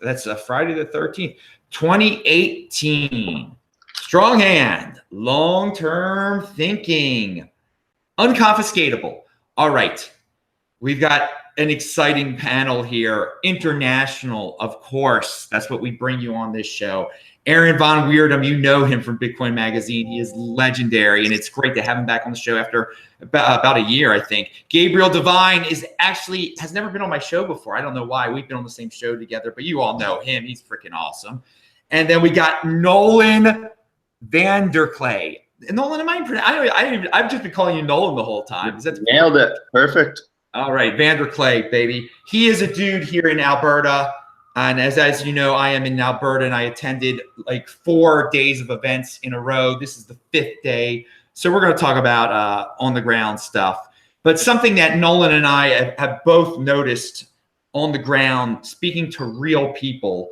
That's Friday the 13th, 2018. Strong hand, long-term thinking, unconfiscatable. All right. We've got an exciting panel here. International, of course. That's what we bring you on this show. Aaron Von Weirdum, you know him from Bitcoin Magazine. He is legendary, and it's great to have him back on the show after about a year, I think. Gabriel Devine has never been on my show before. I don't know why. We've been on the same show together, but you all know him. He's freaking awesome. And then we got Nolan Vanderklay. Nolan, I've just been calling you Nolan the whole time. Nailed it. Perfect. All right, Vanderklay, baby. He is a dude here in Alberta. And as you know, I am in Alberta, and I attended like 4 days of events in a row. This is the 5th day. So we're going to talk about on-the-ground stuff. But something that Nolan and I have both noticed on the ground, speaking to real people,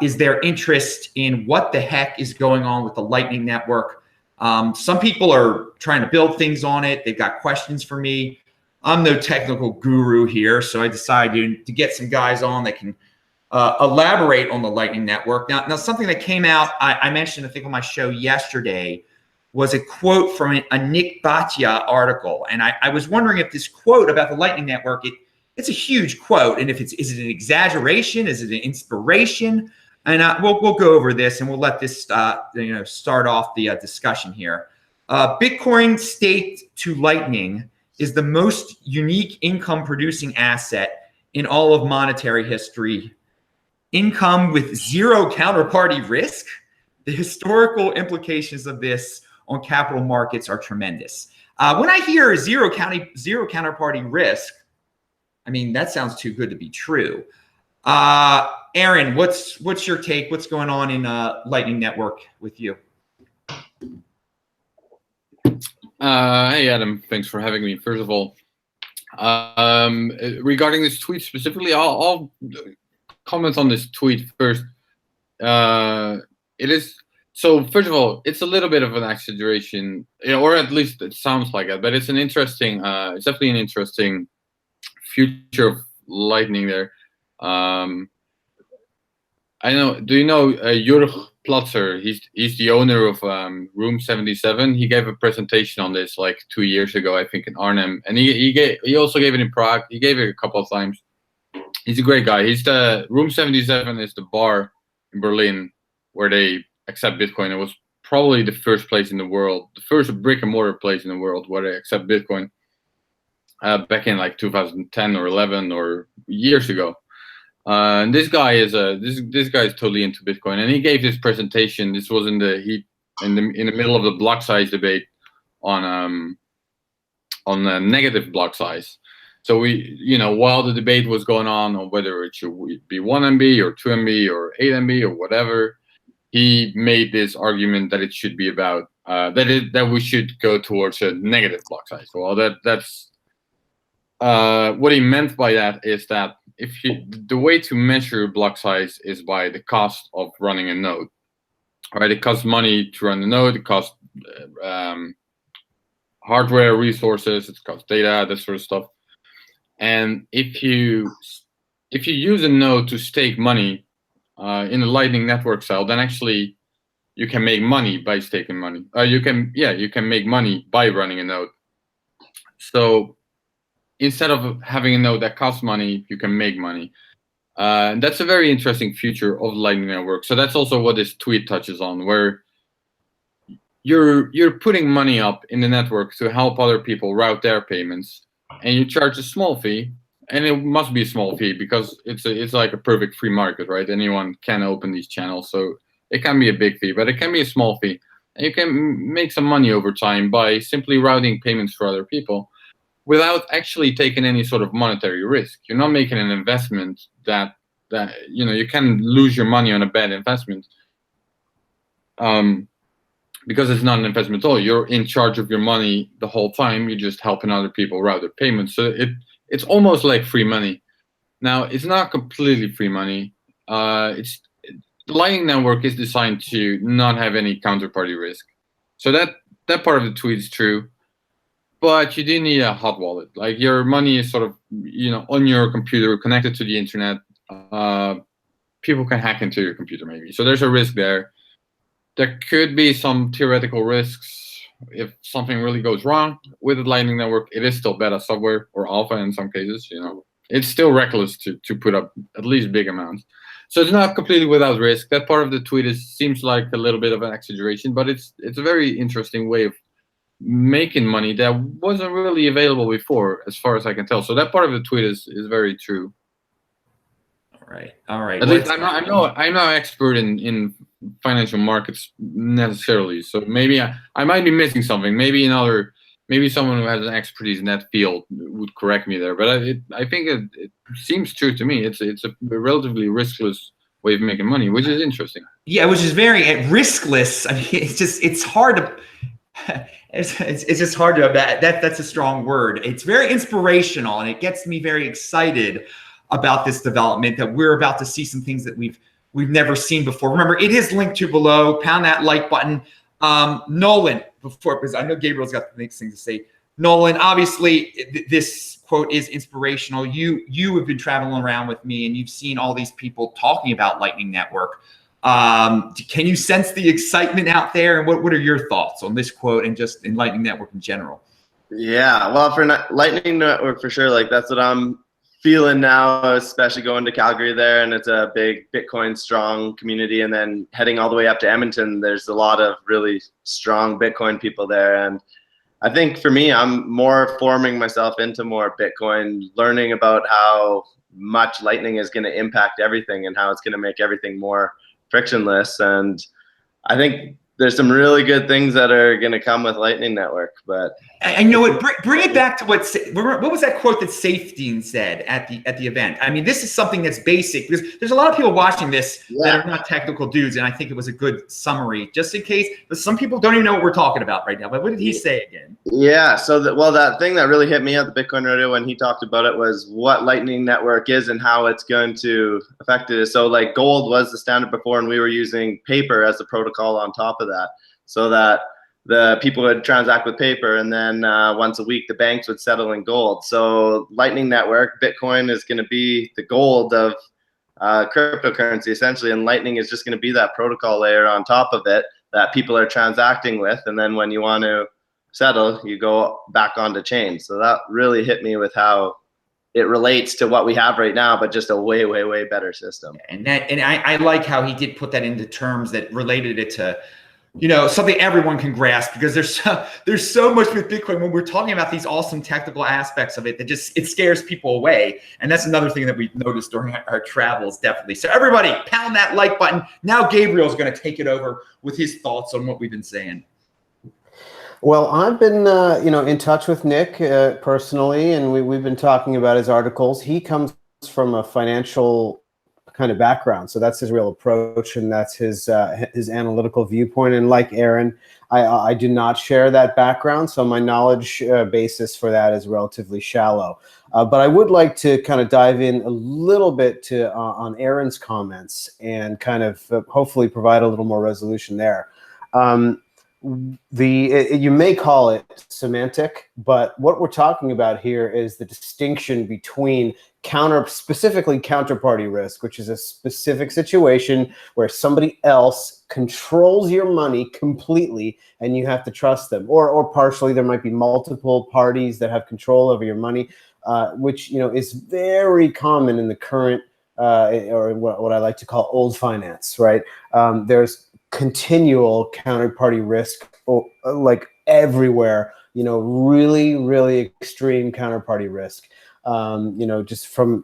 is their interest in what the heck is going on with the Lightning Network. Some people are trying to build things on it. They've got questions for me. I'm no technical guru here, so I decided to get some guys on that can elaborate on the Lightning Network. Now, something that came out, I mentioned, I think, on my show yesterday, was a quote from a Nick Bhatia article. And I was wondering if this quote about the Lightning Network, it's a huge quote. And is it an exaggeration? Is it an inspiration? And we'll go over this, and we'll let this start off the discussion here. Bitcoin staked to Lightning is the most unique income producing asset in all of monetary history. Income with zero counterparty risk. The historical implications of this on capital markets are tremendous. When I hear zero counterparty risk, I mean, that sounds too good to be true. Aaron, what's your take? What's going on in Lightning Network with you? Hey, Adam. Thanks for having me. First of all, regarding this tweet specifically, I'll comment on this tweet first. So first of all, it's a little bit of an exaggeration, or at least it sounds like it. But it's it's definitely an interesting future of Lightning there. I know. Do you know Jurg Platzer? He's the owner of Room 77. He gave a presentation on this like 2 years ago, I think, in Arnhem, and he also gave it in Prague. He gave it a couple of times. He's a great guy. Room 77 is the bar in Berlin where they accept Bitcoin. It was probably the first place in the world, the first brick and mortar place in the world where they accept Bitcoin. Back in like 2010 or 11 or years ago. And this guy is totally into Bitcoin, and he gave this presentation. This was in the middle of the block size debate on negative block size. So while the debate was going on whether it should be 1 MB or 2 MB or 8 MB or whatever, he made this argument that it should be about that we should go towards a negative block size. Well, that's what he meant by that is that the way to measure block size is by the cost of running a node. Right? It costs money to run the node. It costs hardware resources. It costs data, that sort of stuff. And if you use a node to stake money in a Lightning Network style, then actually you can make money by staking money. You can make money by running a node. So instead of having a node that costs money, you can make money. And that's a very interesting feature of Lightning Network. So that's also what this tweet touches on, where you're putting money up in the network to help other people route their payments, and you charge a small fee, and it must be a small fee because it's like a perfect free market, right? Anyone can open these channels, so it can be a big fee, but it can be a small fee, and you can make some money over time by simply routing payments for other people, without actually taking any sort of monetary risk. You're not making an investment that you can lose your money on a bad investment, because it's not an investment at all. You're in charge of your money the whole time. You're just helping other people route their payments. So it's almost like free money. Now, it's not completely free money. The Lightning Network is designed to not have any counterparty risk. So that part of the tweet is true. But you do need a hot wallet. Like, your money is sort of, on your computer, connected to the internet. people can hack into your computer maybe. So there's a risk there. There could be some theoretical risks if something really goes wrong with the Lightning Network. It is still beta software or alpha in some cases. It's still reckless to put up at least big amounts. So it's not completely without risk. That part of the tweet seems like a little bit of an exaggeration, but it's a very interesting way of making money that wasn't really available before, as far as I can tell. So that part of the tweet is very true. All right. At least I'm not an expert in financial markets necessarily. So maybe I might be missing something. Maybe someone who has an expertise in that field would correct me there. But I think it seems true to me. It's a relatively riskless way of making money, which is interesting. Yeah, which is very riskless. I mean, it's hard to. It's just hard to that's a strong word. It's very inspirational, and it gets me very excited about this development, that we're about to see some things that we've never seen before. Remember, it is linked to below. Pound that like button. Nolan, because I know Gabriel's got the next thing to say. Nolan, obviously, this quote is inspirational. You have been traveling around with me, and you've seen all these people talking about Lightning Network. Can you sense the excitement out there? And what are your thoughts on this quote and just in Lightning Network in general? Yeah, well, for Lightning Network, for sure, like that's what I'm feeling now, especially going to Calgary there, and it's a big Bitcoin strong community. And then heading all the way up to Edmonton, there's a lot of really strong Bitcoin people there. And I think for me, I'm more forming myself into more Bitcoin, learning about how much Lightning is going to impact everything and how it's going to make everything more frictionless. And I think there's some really good things that are going to come with Lightning Network. But I know it. Bring it back to what was that quote that Safety said at the event? I mean, this is something that's basic, because there's a lot of people watching this that are not technical dudes, and I think it was a good summary, just in case. But some people don't even know what we're talking about right now. But what did he say again? Yeah. So that thing that really hit me at the Bitcoin Radio when he talked about it was what Lightning Network is and how it's going to affect it. So like gold was the standard before, and we were using paper as the protocol on top of that, so that the people would transact with paper, and then once a week the banks would settle in gold. So Lightning Network, Bitcoin is going to be the gold of cryptocurrency essentially, and Lightning is just going to be that protocol layer on top of it that people are transacting with, and then when you want to settle, you go back onto chain. So that really hit me with how it relates to what we have right now, but just a way, way, way better system. And I like how he did put that into terms that related it to, something everyone can grasp, because there's so much with Bitcoin when we're talking about these awesome technical aspects of it that it scares people away. And that's another thing that we've noticed during our travels, definitely. So everybody, pound that like button. Now Gabriel's going to take it over with his thoughts on what we've been saying. Well, I've been, in touch with Nick personally, and we've been talking about his articles. He comes from a financial kind of background, so that's his real approach, and that's his analytical viewpoint. And like Aaron, I do not share that background, so my knowledge basis for that is relatively shallow. But I would like to kind of dive in a little bit on Aaron's comments and kind of hopefully provide a little more resolution there. You may call it semantic, but what we're talking about here is the distinction between specifically counterparty risk, which is a specific situation where somebody else controls your money completely and you have to trust them, or partially. There might be multiple parties that have control over your money, which is very common in the current or what I like to call old finance, right? There's continual counterparty risk, like everywhere, really, really extreme counterparty risk. Just from,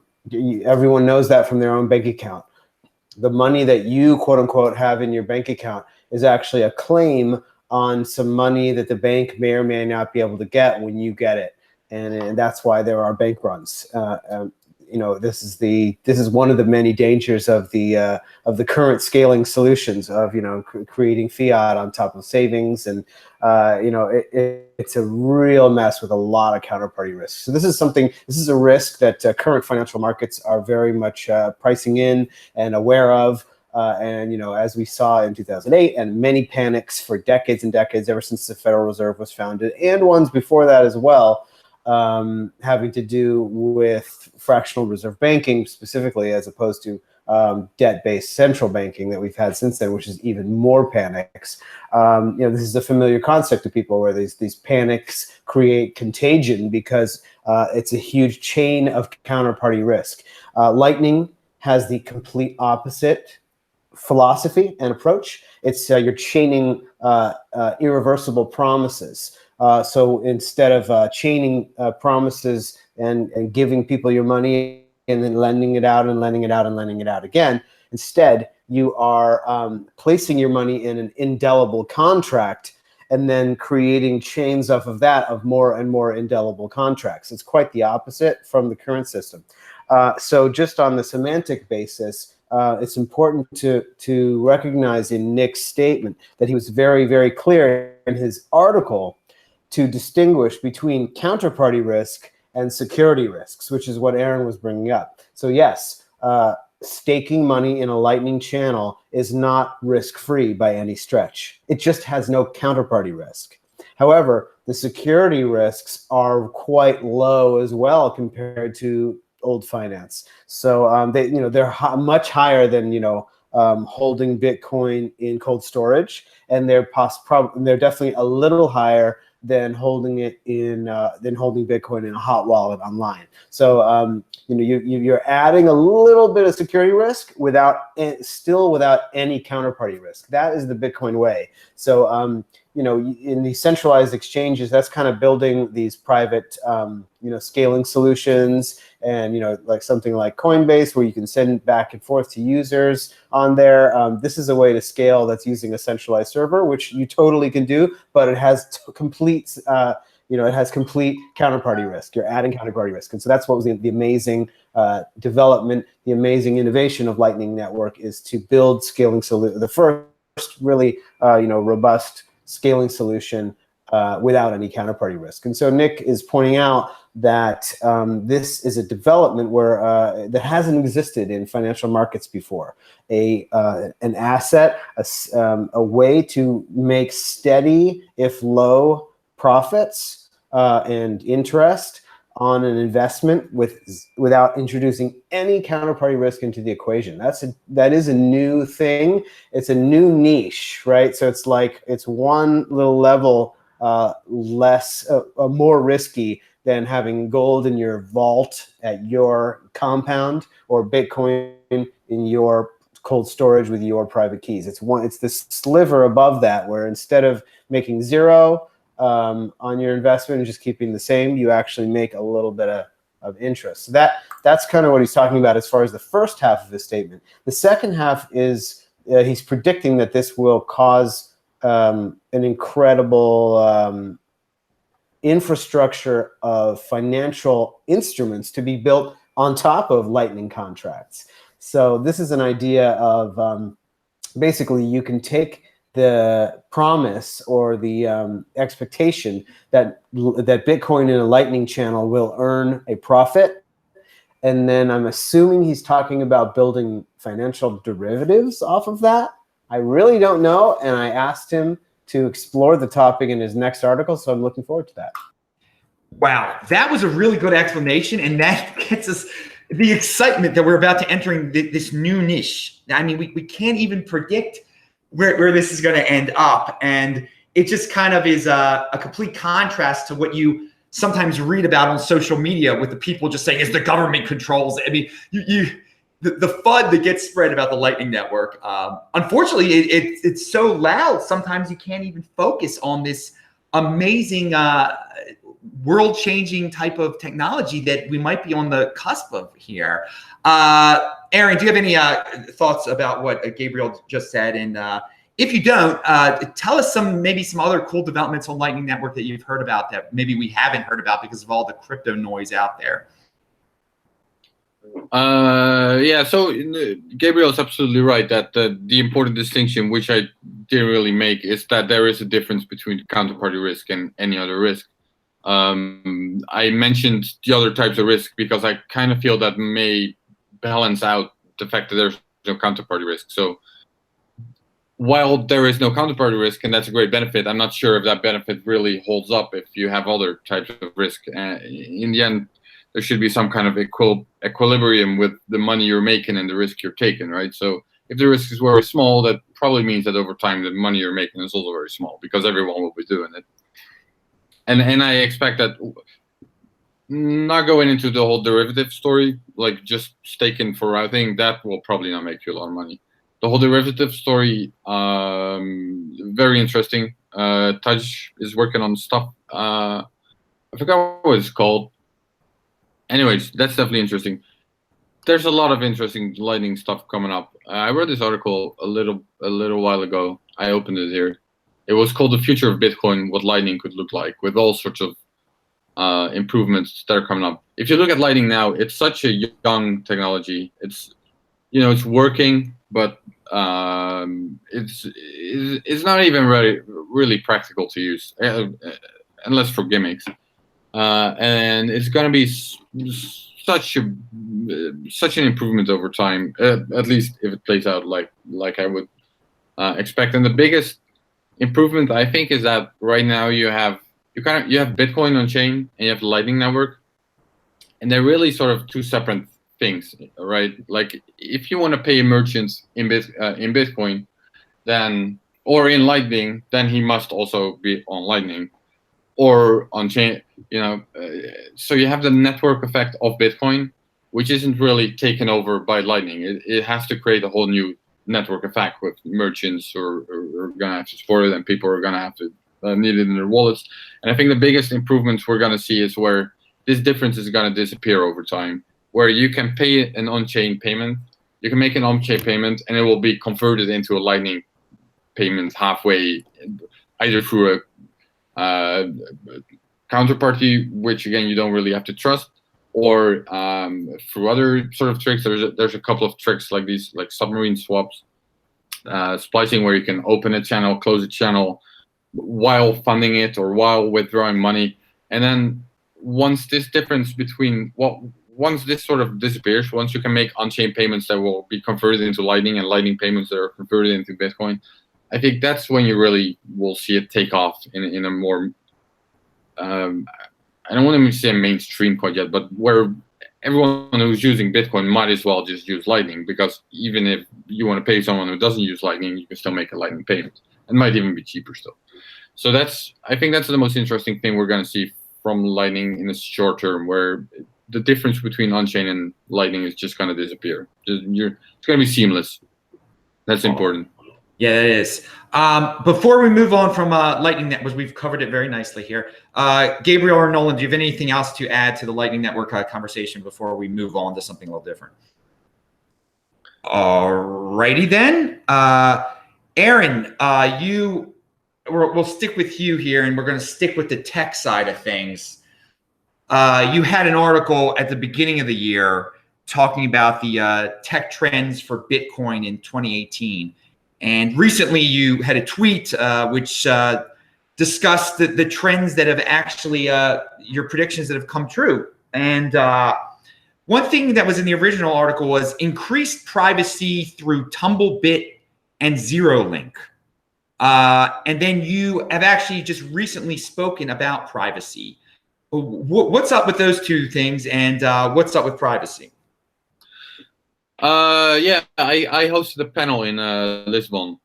everyone knows that from their own bank account. The money that you quote unquote have in your bank account is actually a claim on some money that the bank may or may not be able to get when you get it. And that's why there are bank runs. This is one of the many dangers of the current scaling solutions of creating fiat on top of savings, and it's a real mess with a lot of counterparty risks. So this is a risk that current financial markets are very much pricing in and aware of. And as we saw in 2008, and many panics for decades and decades ever since the Federal Reserve was founded, and ones before that as well. Having to do with fractional reserve banking specifically, as opposed to debt-based central banking that we've had since then, which is even more panics. This is a familiar concept to people where these panics create contagion because it's a huge chain of counterparty risk. Lightning has the complete opposite philosophy and approach. It's you're chaining irreversible promises. So instead of chaining promises and giving people your money and then lending it out and lending it out and lending it out again, instead you are placing your money in an indelible contract and then creating chains off of that of more and more indelible contracts. It's quite the opposite from the current system. So just on the semantic basis, it's important to recognize in Nick's statement that he was very, very clear in his article to distinguish between counterparty risk and security risks, which is what Aaron was bringing up. So yes, staking money in a Lightning channel is not risk-free by any stretch. It just has no counterparty risk. However, the security risks are quite low as well compared to old finance. So they're much higher than holding Bitcoin in cold storage, and they're definitely a little higher than holding it in holding Bitcoin in a hot wallet online. So you're adding a little bit of security risk still without any counterparty risk. That is the Bitcoin way. So in these centralized exchanges, that's kind of building these private scaling solutions, and like something like Coinbase where you can send back and forth to users on there. This is a way to scale that's using a centralized server, which you totally can do, but it has complete counterparty risk. You're adding counterparty risk, and so that's what was the amazing development, the amazing innovation of Lightning Network, is to build scaling solution, the first really robust scaling solution without any counterparty risk. And so Nick is pointing out that this is a development where that hasn't existed in financial markets before. An asset, a way to make steady, if low, profits and interest on an investment without introducing any counterparty risk into the equation. That is a new thing. It's a new niche, right? So it's one little level less, more risky than having gold in your vault at your compound or Bitcoin in your cold storage with your private keys. It's this sliver above that where instead of making zero on your investment and just keeping the same, you actually make a little bit of interest. So that's kind of what he's talking about as far as the first half of his statement. The second half is he's predicting that this will cause an incredible infrastructure of financial instruments to be built on top of Lightning contracts. So this is an idea of basically you can take the promise or the expectation that Bitcoin in a Lightning channel will earn a profit, and then I'm assuming he's talking about building financial derivatives off of that. I really don't know, and I asked him to explore the topic in his next article, so I'm looking forward to that. Wow, that was a really good explanation, and that gets us the excitement that we're about to entering this new niche. I mean, we can't even predict where this is going to end up, and it just kind of is a complete contrast to what you sometimes read about on social media with the people just saying, "Is the government controls?" I mean, the FUD that gets spread about the Lightning Network. Unfortunately, it's so loud sometimes you can't even focus on this amazing world-changing type of technology that we might be on the cusp of here. Aaron, do you have any thoughts about what Gabriel just said? And if you don't, tell us maybe some other cool developments on Lightning Network that you've heard about that maybe we haven't heard about because of all the crypto noise out there. Yeah, so Gabriel's absolutely right that the important distinction, which I didn't really make, is that there is a difference between counterparty risk and any other risk. I mentioned the other types of risk because I kind of feel that may balance out the fact that there's no counterparty risk. So while there is no counterparty risk, and that's a great benefit, I'm not sure if that benefit really holds up if you have other types of risk. In the end, there should be some kind of equilibrium with the money you're making and the risk you're taking, right? So if the risk is very small, that probably means that over time the money you're making is also very small because everyone will be doing it. And I expect that, not going into the whole derivative story, like just staking for routing, that will probably not make you a lot of money. The whole derivative story, very interesting. Taj is working on stuff. I forgot what it's called. Anyways, that's definitely interesting. There's a lot of interesting Lightning stuff coming up. I read this article a little while ago. I opened it here. It was called "The Future of Bitcoin: What Lightning Could Look Like," with all sorts of improvements that are coming up. If you look at Lightning now, it's such a young technology. It's it's working, but it's not even really practical to use, unless for gimmicks. And it's going to be such an improvement over time, at least if it plays out like I would expect. And the biggest improvement, I think, is that right now you have Bitcoin on chain and you have the Lightning Network, and they're really sort of two separate things, right? Like if you want to pay merchants in Bitcoin, then or in Lightning, then he must also be on Lightning or on chain. So you have the network effect of Bitcoin, which isn't really taken over by Lightning. It has to create a whole new network effect with merchants who are gonna have to support it, and people are gonna have to need it in their wallets. And I think the biggest improvements we're gonna see is where this difference is gonna disappear over time, where you can pay an on-chain payment, you can make an on-chain payment, and it will be converted into a Lightning payment halfway, either through a counterparty, which again you don't really have to trust, or through other sort of tricks. There's a couple of tricks like these, like submarine swaps, splicing, where you can open a channel, close a channel while funding it or while withdrawing money. And then once this sort of disappears, once you can make on-chain payments that will be converted into Lightning and Lightning payments that are converted into Bitcoin, I think that's when you really will see it take off in a more I don't want to say mainstream quite yet, but where everyone who's using Bitcoin might as well just use Lightning, because even if you want to pay someone who doesn't use Lightning, you can still make a Lightning payment. It might even be cheaper still. So I think that's the most interesting thing we're going to see from Lightning in the short term, where the difference between on-chain and Lightning is just going to disappear. It's going to be seamless. That's important. Yeah, it is. Before we move on from Lightning Network, we've covered it very nicely here. Gabriel or Nolan, do you have anything else to add to the Lightning Network conversation before we move on to something a little different? All righty then. Aaron, we'll stick with you here, and we're going to stick with the tech side of things. You had an article at the beginning of the year talking about the tech trends for Bitcoin in 2018. And recently you had a tweet which discussed the trends that have actually, your predictions that have come true. And one thing that was in the original article was increased privacy through Tumblebit and ZeroLink. And then you have actually just recently spoken about privacy. What's up with those two things, and what's up with privacy? Yeah, I hosted a panel in Lisbon.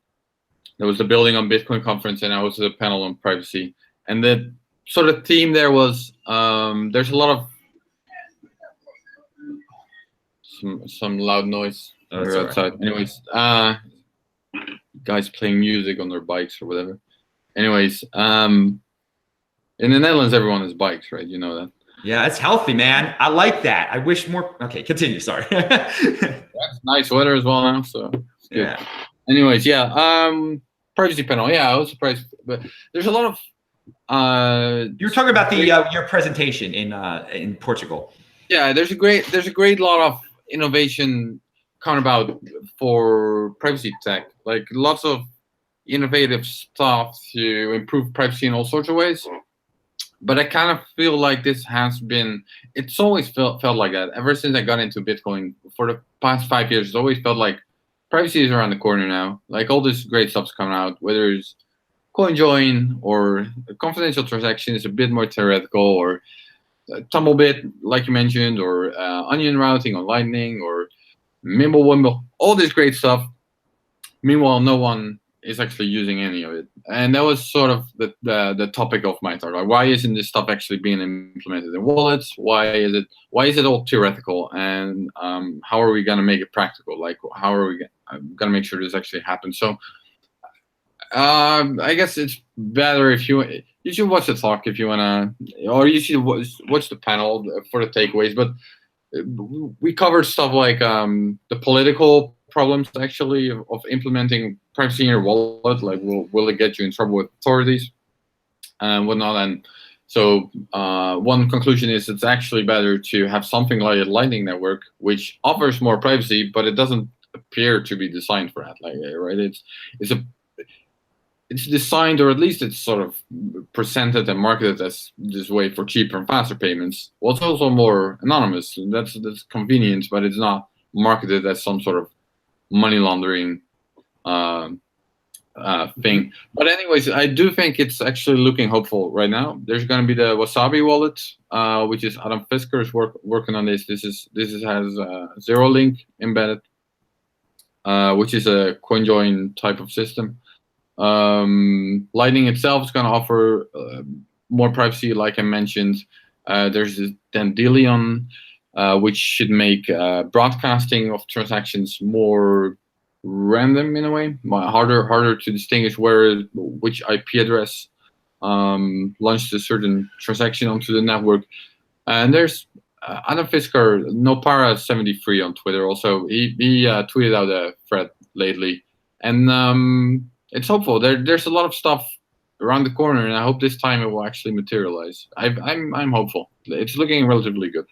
There was the Building on Bitcoin conference, and I hosted a panel on privacy. And the sort of theme there was there's a lot of some loud noise outside. Right. Anyways, guys playing music on their bikes or whatever. Anyways, in the Netherlands, everyone has bikes, right? You know that. Yeah, it's healthy, man. I like that. I wish more. Okay, continue. Sorry. That's nice weather as well now, so it's good. Yeah. Anyways, yeah. Privacy panel. Yeah, I was surprised, but there's a lot of. You were talking about the your presentation in Portugal. Yeah, there's a great lot of innovation coming about for privacy tech. Like lots of innovative stuff to improve privacy in all sorts of ways. But I kind of feel like this has been, it's always felt like that. Ever since I got into Bitcoin for the past 5 years, it's always felt like privacy is around the corner now. Like all this great stuff's coming out, whether it's CoinJoin or a confidential transaction is a bit more theoretical, or Tumblebit, like you mentioned, or onion routing on Lightning, or Mimblewimble, all this great stuff. Meanwhile, no one is actually using any of it, and that was sort of the topic of my talk. Like, why isn't this stuff actually being implemented in wallets? Why is it all theoretical? And how are we going to make it practical? Like, how are we going to make sure this actually happens? So, I guess it's better if you should watch the talk if you wanna, or you should watch the panel for the takeaways. But we covered stuff like the political problems actually of implementing privacy in your wallet. Like, will it get you in trouble with authorities and whatnot? And so one conclusion is it's actually better to have something like a Lightning Network, which offers more privacy, but it doesn't appear to be designed for that. Like, right? It's designed, or at least it's sort of presented and marketed as this way for cheaper and faster payments. Well, it's also more anonymous. That's convenient, but it's not marketed as some sort of money laundering thing. But anyways, I do think it's actually looking hopeful right now. There's going to be the Wasabi wallet, which is Adam Fisker is working on this. This has Zero Link embedded, which is a CoinJoin type of system. Lightning itself is going to offer more privacy, like I mentioned. There's this Dandelion, which should make broadcasting of transactions more random in a way, harder to distinguish which IP address launched a certain transaction onto the network. And there's Adam Fisker, Nopara73 on Twitter. Also, he tweeted out a thread lately, and it's hopeful. There's a lot of stuff around the corner, and I hope this time it will actually materialize. I'm hopeful. It's looking relatively good.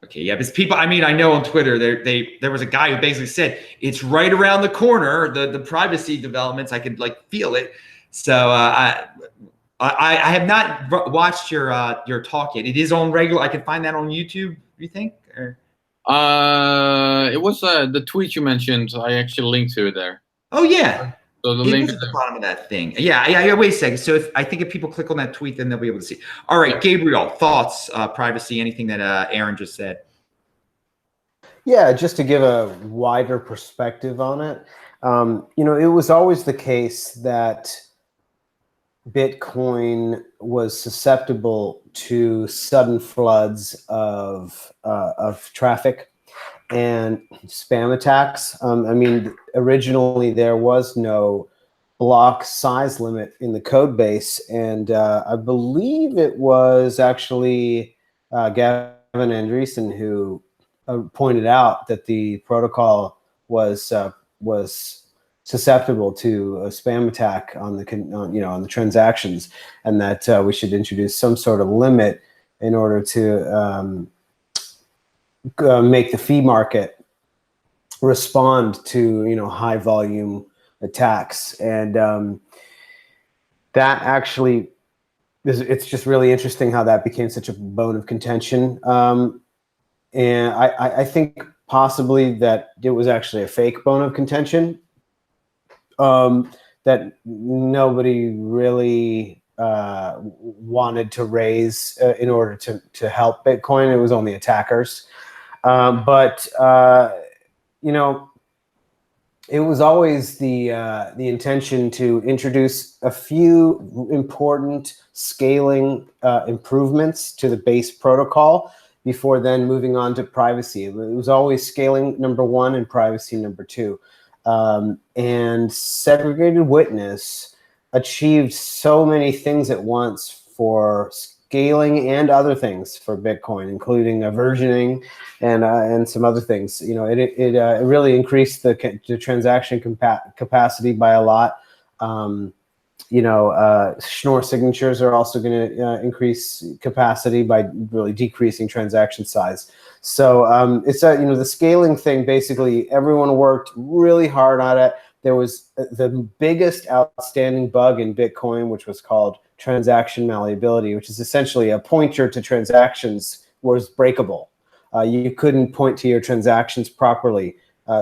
Okay, yeah, because people, I mean, I know on Twitter there was a guy who basically said it's right around the corner, the privacy developments. I could like feel it. So I have not watched your talk yet. It is on regular. I can find that on YouTube. You think? Or? It was the tweet you mentioned. I actually linked to it there. Oh yeah. So the link is at the bottom of that thing. Yeah. Wait a second. So I think if people click on that tweet, then they'll be able to see. All right, Gabriel, thoughts, privacy, anything that Aaron just said? Yeah, just to give a wider perspective on it. It was always the case that Bitcoin was susceptible to sudden floods of traffic and spam attacks. Originally there was no block size limit in the code base, and I believe it was actually Gavin Andreessen who pointed out that the protocol was susceptible to a spam attack on the transactions, and that we should introduce some sort of limit in order to make the fee market respond to high volume attacks. And that actually it's just really interesting how that became such a bone of contention. And I think possibly that it was actually a fake bone of contention that nobody really wanted to raise in order to help Bitcoin. It was only attackers. But it was always the intention to introduce a few important scaling improvements to the base protocol before then moving on to privacy. It was always scaling number one and privacy number two. And segregated witness achieved so many things at once for scaling and other things for Bitcoin, including versioning and some other things. It really increased the transaction capacity by a lot. Schnorr signatures are also going to increase capacity by really decreasing transaction size. So it's the scaling thing. Basically, everyone worked really hard on it. There was the biggest outstanding bug in Bitcoin, which was called transaction malleability, which is essentially a pointer to transactions was breakable. You couldn't point to your transactions properly,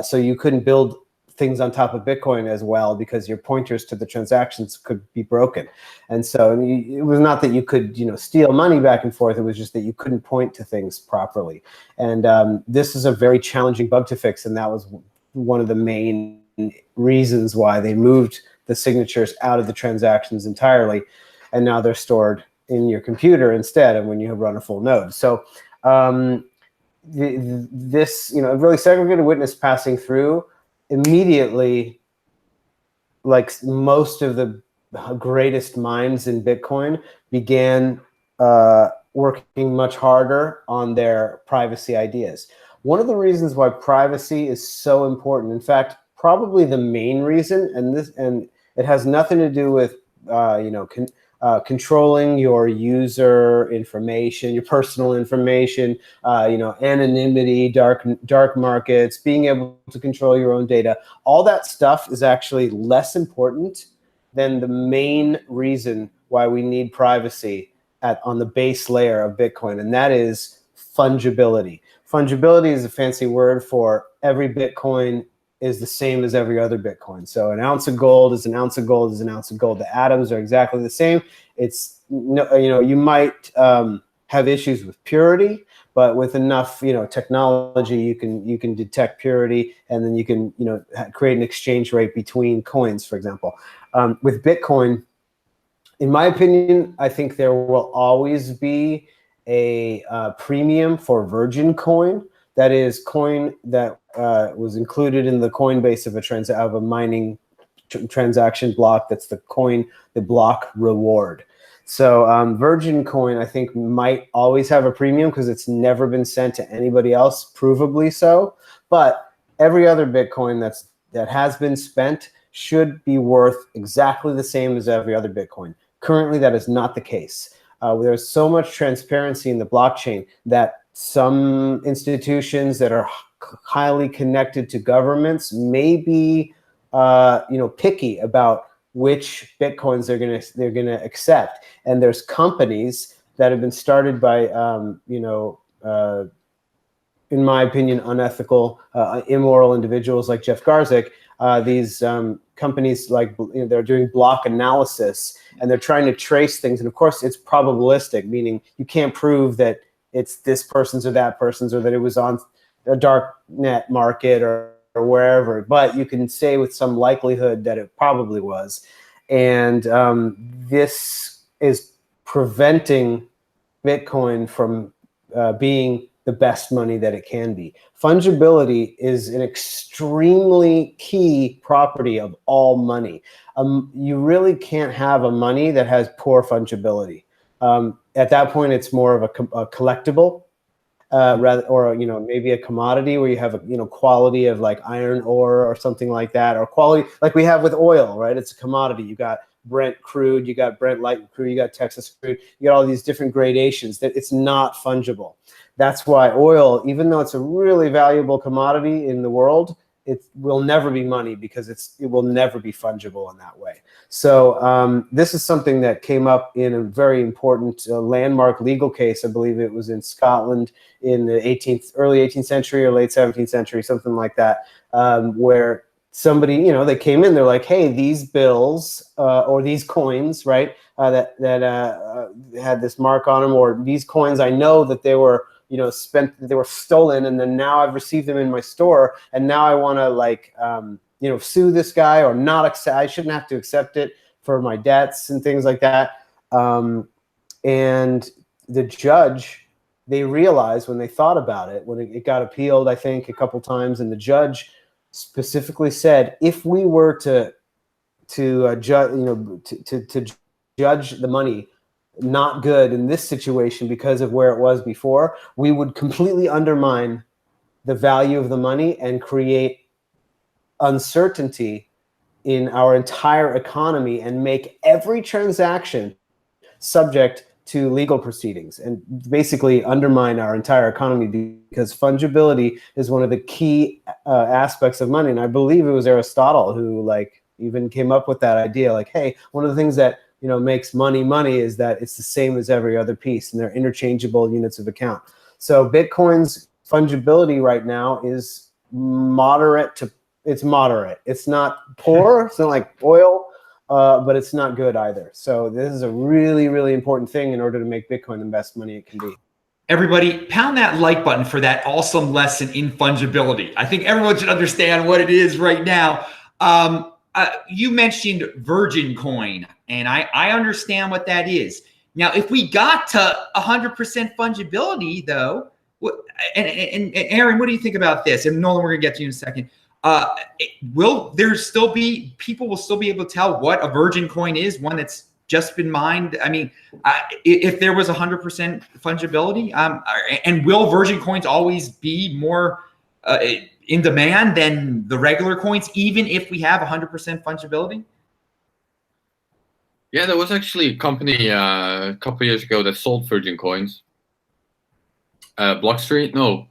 so you couldn't build things on top of Bitcoin as well, because your pointers to the transactions could be broken. And so it was not that you could, steal money back and forth. It was just that you couldn't point to things properly. And this is a very challenging bug to fix. And that was one of the main reasons why they moved the signatures out of the transactions entirely. And now they're stored in your computer instead of when you run a full node. So this, really segregated witness passing through immediately, like most of the greatest minds in Bitcoin, began working much harder on their privacy ideas. One of the reasons why privacy is so important, in fact, probably the main reason, and it has nothing to do with controlling your user information, your personal information, anonymity, dark markets, being able to control your own data. All that stuff is actually less important than the main reason why we need privacy on the base layer of Bitcoin, and that is fungibility. Fungibility is a fancy word for every Bitcoin is the same as every other Bitcoin. So an ounce of gold is an ounce of gold is an ounce of gold. The atoms are exactly the same. It's, you might have issues with purity, but with enough, technology, you can detect purity, and then you can, create an exchange rate between coins, for example. With Bitcoin, in my opinion, I think there will always be a premium for virgin coin. That is coin that was included in the Coinbase of a mining transaction block. That's the block reward. So virgin coin, I think, might always have a premium because it's never been sent to anybody else, provably so. But every other Bitcoin that has been spent should be worth exactly the same as every other Bitcoin. Currently, that is not the case. There's so much transparency in the blockchain that some institutions that are highly connected to governments may be, picky about which Bitcoins they're gonna accept. And there's companies that have been started by, in my opinion, unethical, immoral individuals like Jeff Garzik. These companies, they're doing block analysis, and they're trying to trace things. And of course, it's probabilistic, meaning you can't prove that it's this person's or that person's, or that it was on a dark net market or wherever. But you can say with some likelihood that it probably was. And this is preventing Bitcoin from being the best money that it can be. Fungibility is an extremely key property of all money. You really can't have a money that has poor fungibility. At that point, it's more of a collectible, or maybe a commodity where you have a quality of like iron ore or something like that, or quality like we have with oil, right? It's a commodity. You got Brent crude, you got Brent light crude, you got Texas crude, you got all these different gradations. That it's not fungible. That's why oil, even though it's a really valuable commodity in the world, it will never be money because it will never be fungible in that way. So this is something that came up in a very important landmark legal case. I believe it was in Scotland in the early 18th century or late 17th century, something like that, where somebody, they came in, they're like, hey, these bills or these coins, right, that had this mark on them, or these coins, I know that they were they were stolen, and then now I've received them in my store, and now I want to sue this guy or not accept. I shouldn't have to accept it for my debts and things like that. And the judge, they realized when they thought about it, when it got appealed, I think a couple times, and the judge specifically said, if we were to judge the money not good in this situation because of where it was before, we would completely undermine the value of the money and create uncertainty in our entire economy and make every transaction subject to legal proceedings and basically undermine our entire economy, because fungibility is one of the key aspects of money. And I believe it was Aristotle who even came up with that idea, hey, one of the things that makes money is that it's the same as every other piece, and they're interchangeable units of account. So Bitcoin's fungibility right now is moderate to It's moderate. It's not poor. It's not like oil, but it's not good either. So this is a really, really important thing in order to make Bitcoin the best money it can be. Everybody, pound that like button for that awesome lesson in fungibility. I think everyone should understand what it is right now. You mentioned Virgin Coin, and I understand what that is. Now, if we got to 100% fungibility, though, and Aaron, what do you think about this? And Nolan, we're gonna get to you in a second. Will there still be people will still be able to tell what a Virgin Coin is, one that's just been mined? I mean, if there was 100% fungibility, and will Virgin Coins always be more in demand than the regular coins, even if we have 100% fungibility? Yeah, there was actually a company a couple of years ago that sold Virgin Coins. Blockstream? No.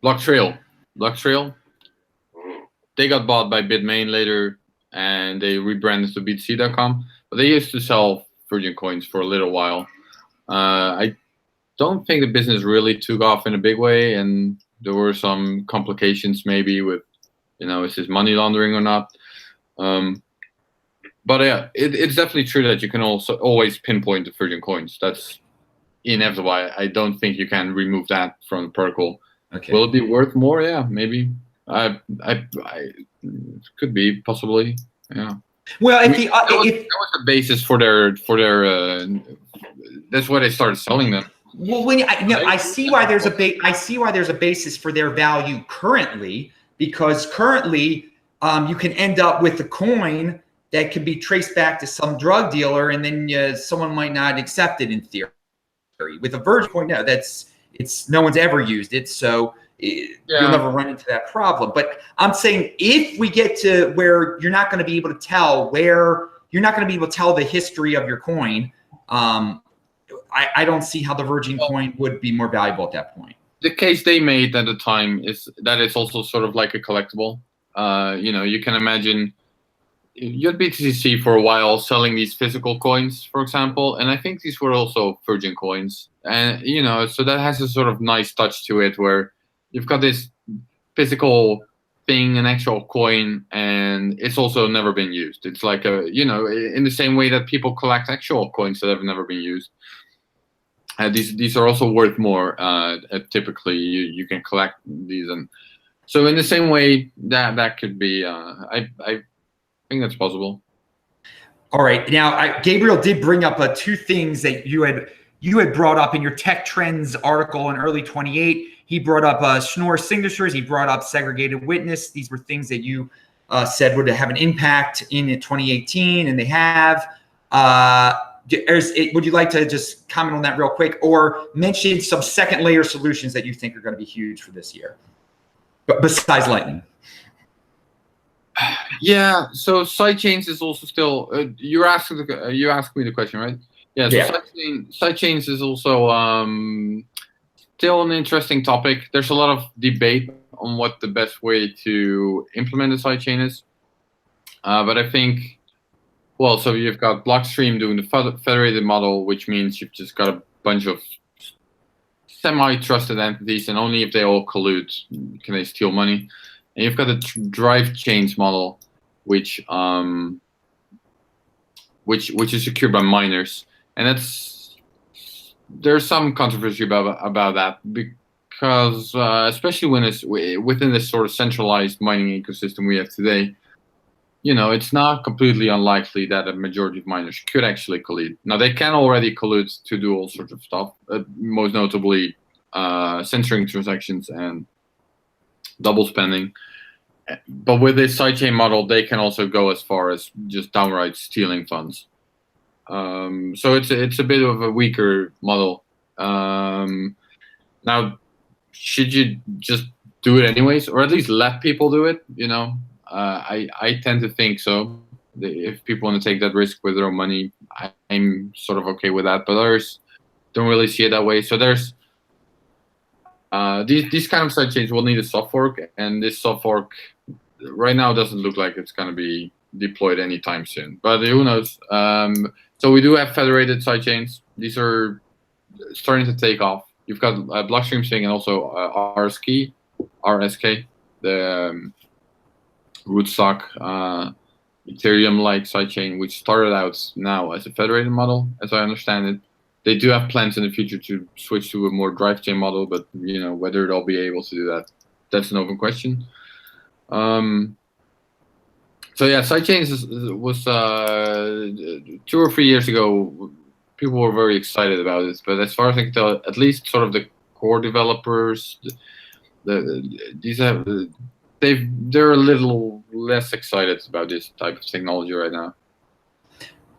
Blocktrail. Blocktrail. They got bought by Bitmain later, and they rebranded to BTC.com. But they used to sell Virgin Coins for a little while. I don't think the business really took off in a big way, and there were some complications maybe with, is this money laundering or not? But yeah, it's definitely true that you can also always pinpoint the Virgin Coins. That's inevitable. I don't think you can remove that from the protocol. Okay. Will it be worth more? Yeah, maybe. I could be possibly. Yeah. Well, that was the basis for their. That's why they started selling them. Well, I see why there's a basis for their value currently, because currently you can end up with a coin that can be traced back to some drug dealer, and then someone might not accept it in theory. With a Virgin Coin, no, no one's ever used it, so you'll never run into that problem. But I'm saying if we get to where you're not going to be able to tell the history of your coin, I don't see how the Virgin Coin would be more valuable at that point. The case they made at the time is that it's also sort of like a collectible. You can imagine you had BTC for a while selling these physical coins, for example, and I think these were also Virgin Coins. And, so that has a sort of nice touch to it where you've got this physical thing, an actual coin, and it's also never been used. It's like in the same way that people collect actual coins that have never been used. These are also worth more. Typically, you can collect these, and so in the same way that could be. I think that's possible. All right, now Gabriel did bring up two things that you had brought up in your Tech Trends article in early 28. He brought up Schnorr signatures. He brought up segregated witness. These were things that you said would have an impact in 2018, and they have. Would you like to just comment on that real quick, or mention some second layer solutions that you think are going to be huge for this year, besides Lightning? Yeah. So sidechains is also still. You asked me the question, right? Yeah. So sidechains is also still an interesting topic. There's a lot of debate on what the best way to implement a sidechain is, but I think. Well, so you've got Blockstream doing the federated model, which means you've just got a bunch of semi-trusted entities, and only if they all collude can they steal money. And you've got the drive chains model, which is secured by miners, and there's some controversy about that because especially when it's within this sort of centralized mining ecosystem we have today. It's not completely unlikely that a majority of miners could actually collude. Now, they can already collude to do all sorts of stuff, most notably censoring transactions and double spending. But with this sidechain model, they can also go as far as just downright stealing funds. So it's a bit of a weaker model. Now, should you just do it anyways, or at least let people do it? I tend to think so. If people want to take that risk with their own money, I'm sort of okay with that. But others don't really see it that way. So there's these kind of sidechains will need a soft fork, and this soft fork right now doesn't look like it's going to be deployed anytime soon. But who knows? So we do have federated sidechains. These are starting to take off. You've got Blockstream Sync and also RSK. the rootstock Ethereum-like sidechain, which started out now as a federated model, as I understand it. They do have plans in the future to switch to a more drive chain model, but whether they'll be able to do that, that's an open question. So yeah, sidechains was 2 or 3 years ago. People were very excited about it, but as far as I can tell, at least sort of the core developers, they're a little less excited about this type of technology right now.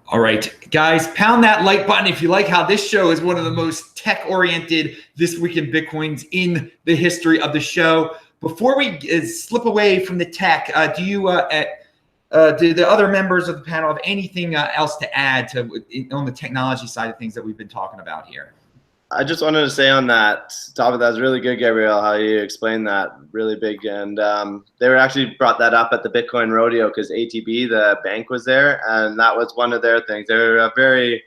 All right, guys, pound that like button if you like how this show is one of the most tech-oriented This Week in Bitcoins in the history of the show. Before we slip away from the tech, do the other members of the panel have anything else to add on the technology side of things that we've been talking about here? I just wanted to say on that topic, that was really good, Gabriel, how you explained that, really big. And they were actually brought that up at the Bitcoin Rodeo because ATB, the bank, was there, and that was one of their things. They're a very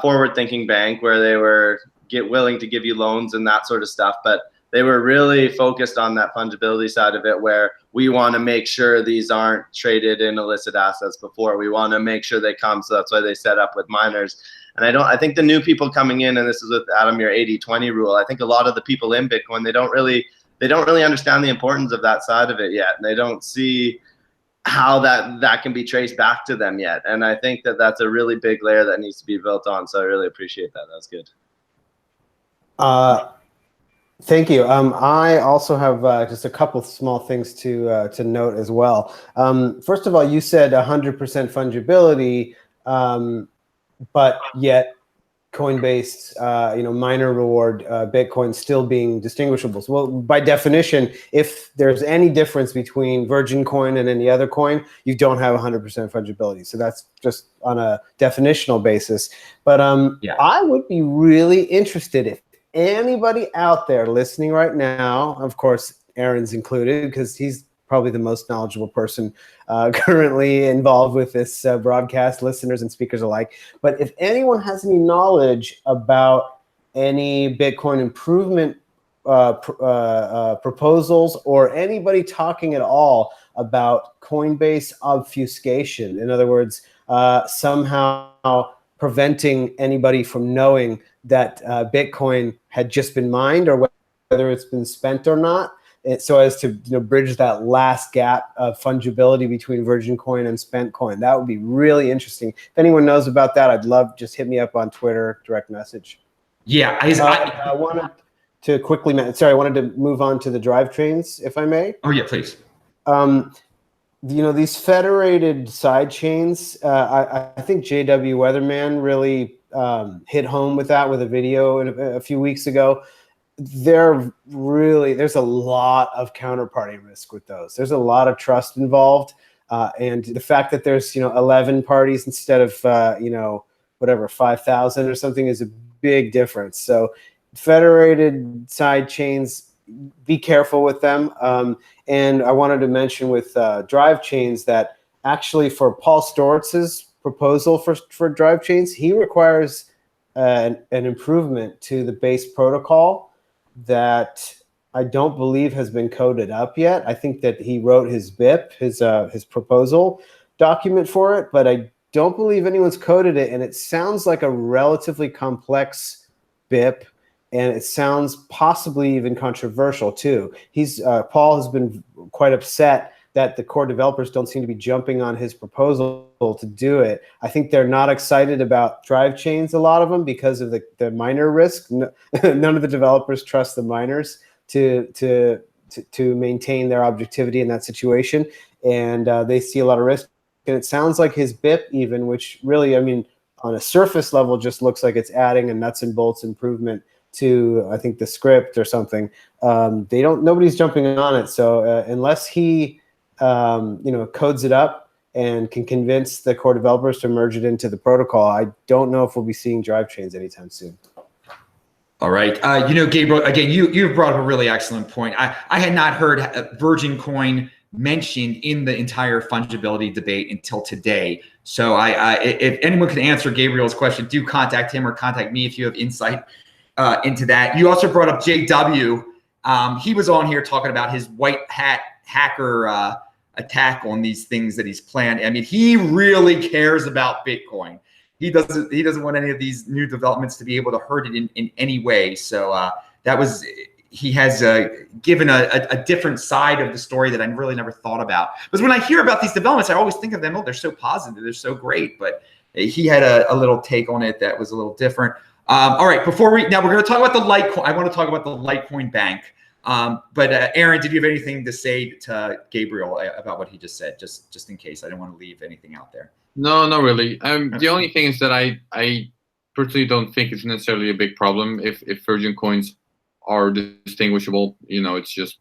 forward-thinking bank where they were willing to give you loans and that sort of stuff, but they were really focused on that fungibility side of it, where we want to make sure these aren't traded in illicit assets before. We want to make sure they come, so that's why they set up with miners. And I think the new people coming in, and this is with Adam, your 80-20 rule, I think a lot of the people in Bitcoin, they don't really understand the importance of that side of it yet. And they don't see how that can be traced back to them yet. And I think that that's a really big layer that needs to be built on. So I really appreciate that. That's good. Thank you. I also have just a couple small things to note as well. First of all, you said 100% fungibility, but yet Coinbase, miner reward Bitcoin still being distinguishable. So, well, by definition, if there's any difference between Virgin coin and any other coin, you don't have 100% fungibility. So that's just on a definitional basis. But I would be really interested if anybody out there listening right now, of course, Aaron's included, because he's probably the most knowledgeable person currently involved with this broadcast, listeners and speakers alike. But if anyone has any knowledge about any Bitcoin improvement proposals, or anybody talking at all about Coinbase obfuscation, in other words, somehow preventing anybody from knowing that Bitcoin had just been mined, or whether it's been spent or not, so as to bridge that last gap of fungibility between Virgin coin and spent coin. That would be really interesting. If anyone knows about that, I'd love, just hit me up on Twitter, direct message. Yeah, I wanted to quickly, I wanted to move on to the drivetrains, if I may. Oh yeah, please. These federated side chains, I think JW Weatherman really hit home with that with a video a few weeks ago. There's a lot of counterparty risk with those. There's a lot of trust involved, and the fact that there's 11 parties instead of 5,000 or something is a big difference. So federated side chains, be careful with them. And I wanted to mention with drive chains that actually for Paul Storitz's proposal for drive chains, he requires an improvement to the base protocol that I don't believe has been coded up yet. I think that he wrote his BIP, his proposal document for it, but I don't believe anyone's coded it. And it sounds like a relatively complex BIP, and it sounds possibly even controversial too. Paul has been quite upset that the core developers don't seem to be jumping on his proposal to do it. I think they're not excited about drive chains, a lot of them, because of the miner risk. None of the developers trust the miners to maintain their objectivity in that situation, and they see a lot of risk. And it sounds like his BIP even, which really, on a surface level, just looks like it's adding a nuts and bolts improvement to, I think, the script or something. Nobody's jumping on it. So unless he codes it up and can convince the core developers to merge it into the protocol, I don't know if we'll be seeing drive chains anytime soon. All right. Gabriel, again, you've brought up a really excellent point. I had not heard Virgin coin mentioned in the entire fungibility debate until today. So if anyone can answer Gabriel's question, do contact him or contact me if you have insight into that. You also brought up JW. He was on here talking about his white hat hacker attack on these things that he's planned. I mean, he really cares about Bitcoin. He doesn't want any of these new developments to be able to hurt it in any way. So he has given a different side of the story that I really never thought about. Because when I hear about these developments, I always think of them, oh, they're so positive, they're so great. But he had a little take on it that was a little different. All right, now we're going to talk about the Litecoin. I want to talk about the Litecoin Bank. But Aaron, did you have anything to say to Gabriel about what he just said? Just in case, I didn't want to leave anything out there. No, not really. The only thing is that I personally don't think it's necessarily a big problem if Virgin coins are distinguishable. It's just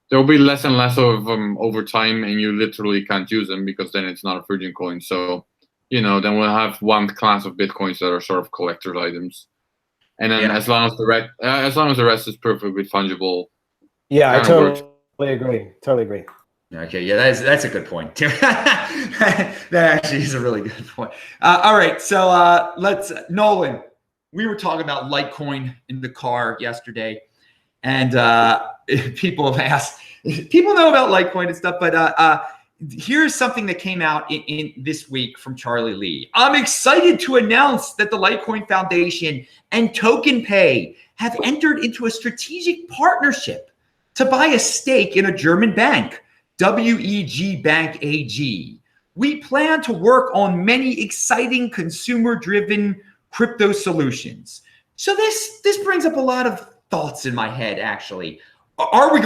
there will be less and less of them over time, and you literally can't use them because then it's not a Virgin coin. So, then we'll have one class of Bitcoins that are sort of collector's items, and then as long as the rest is perfectly fungible. Yeah, I totally agree. Okay, yeah, that's a good point. That actually is a really good point. All right, so let's Nolan. We were talking about Litecoin in the car yesterday, and people have asked. People know about Litecoin and stuff, but here's something that came out in this week from Charlie Lee. I'm excited to announce that the Litecoin Foundation and Token Pay have entered into a strategic partnership to buy a stake in a German bank, WEG Bank AG. We plan to work on many exciting consumer-driven crypto solutions. So this brings up a lot of thoughts in my head, actually. Are we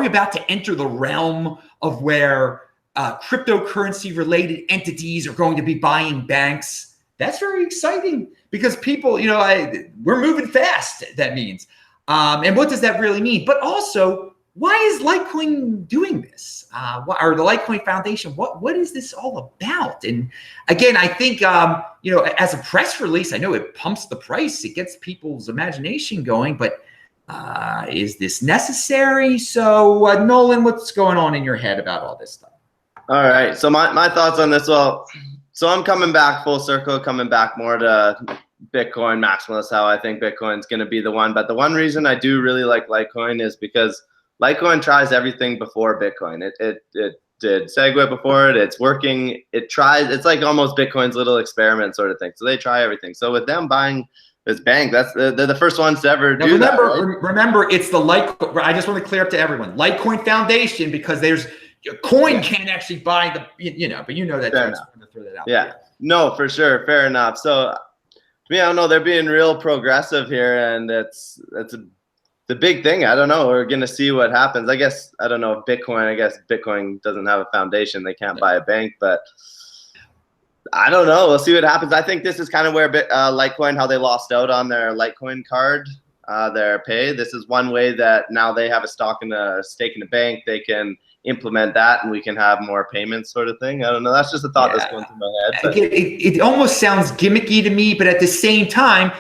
about to enter the realm of where cryptocurrency-related entities are going to be buying banks? That's very exciting because people, we're moving fast, that means. And what does that really mean? But also, why is Litecoin doing this? Or the Litecoin Foundation? What is this all about? And again, I think as a press release, I know it pumps the price, it gets people's imagination going. But is this necessary? So Nolan, what's going on in your head about all this stuff? All right. So my thoughts on this. Well, so I'm coming back full circle, coming back more to Bitcoin maximalist, how I think Bitcoin's going to be the one. But the one reason I do really like Litecoin is because Litecoin tries everything before Bitcoin. It did SegWit before it. It's working. It's like almost Bitcoin's little experiment sort of thing. So they try everything. So with them buying this bank, they're the first ones to ever do that. Right? Remember, it's the Litecoin. I just want to clear up to everyone. Litecoin Foundation, because there's coin can't actually buy the, but that. Fair enough. To throw that out. Yeah. No, for sure. Fair enough. So to me, I don't know. They're being real progressive here, and it's the big thing. I don't know. We're going to see what happens. I guess, I don't know if Bitcoin doesn't have a foundation. They can't buy a bank, but I don't know. We'll see what happens. I think this is kind of where Litecoin, how they lost out on their Litecoin card, their pay. This is one way that now they have a stake in a bank. They can implement that and we can have more payments sort of thing. I don't know. That's just a thought that's going through my head. It almost sounds gimmicky to me, but at the same time,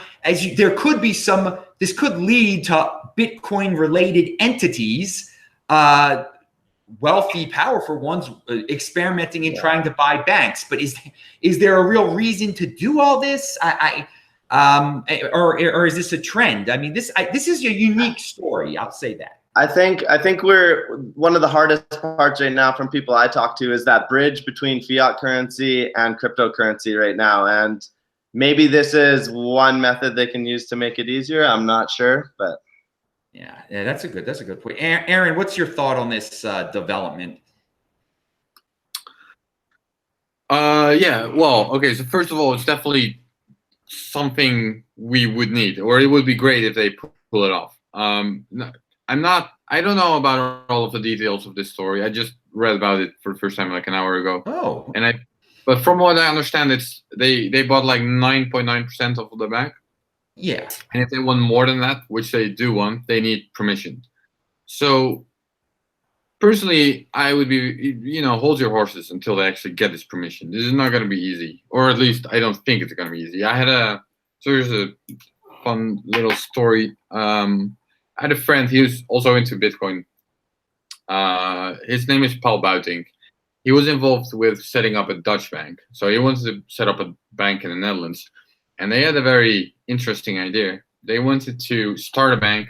there could be this could lead to Bitcoin related entities, wealthy, powerful ones, experimenting and trying to buy banks. But is there a real reason to do all this? Or is this a trend? I mean, this is a unique story. I'll say that. I think we're one of the hardest parts right now from people I talk to is that bridge between fiat currency and cryptocurrency right now. And maybe this is one method they can use to make it easier. I'm not sure, but yeah, that's a good point. Aaron, what's your thought on this development? Yeah, well, okay. So first of all, it's definitely something we would need, or it would be great if they pull it off. I don't know about all of the details of this story. I just read about it for the first time like an hour ago. Oh. But from what I understand, it's they bought like 9.9% of the bank. Yeah. And if they want more than that, which they do want, they need permission. So personally, I would be, hold your horses until they actually get this permission. This is not going to be easy, or at least I don't think it's going to be easy. So here's a fun little story. I had a friend, he was also into Bitcoin. His name is Paul Buiting. He was involved with setting up a Dutch bank. So he wanted to set up a bank in the Netherlands. And they had a very interesting idea. They wanted to start a bank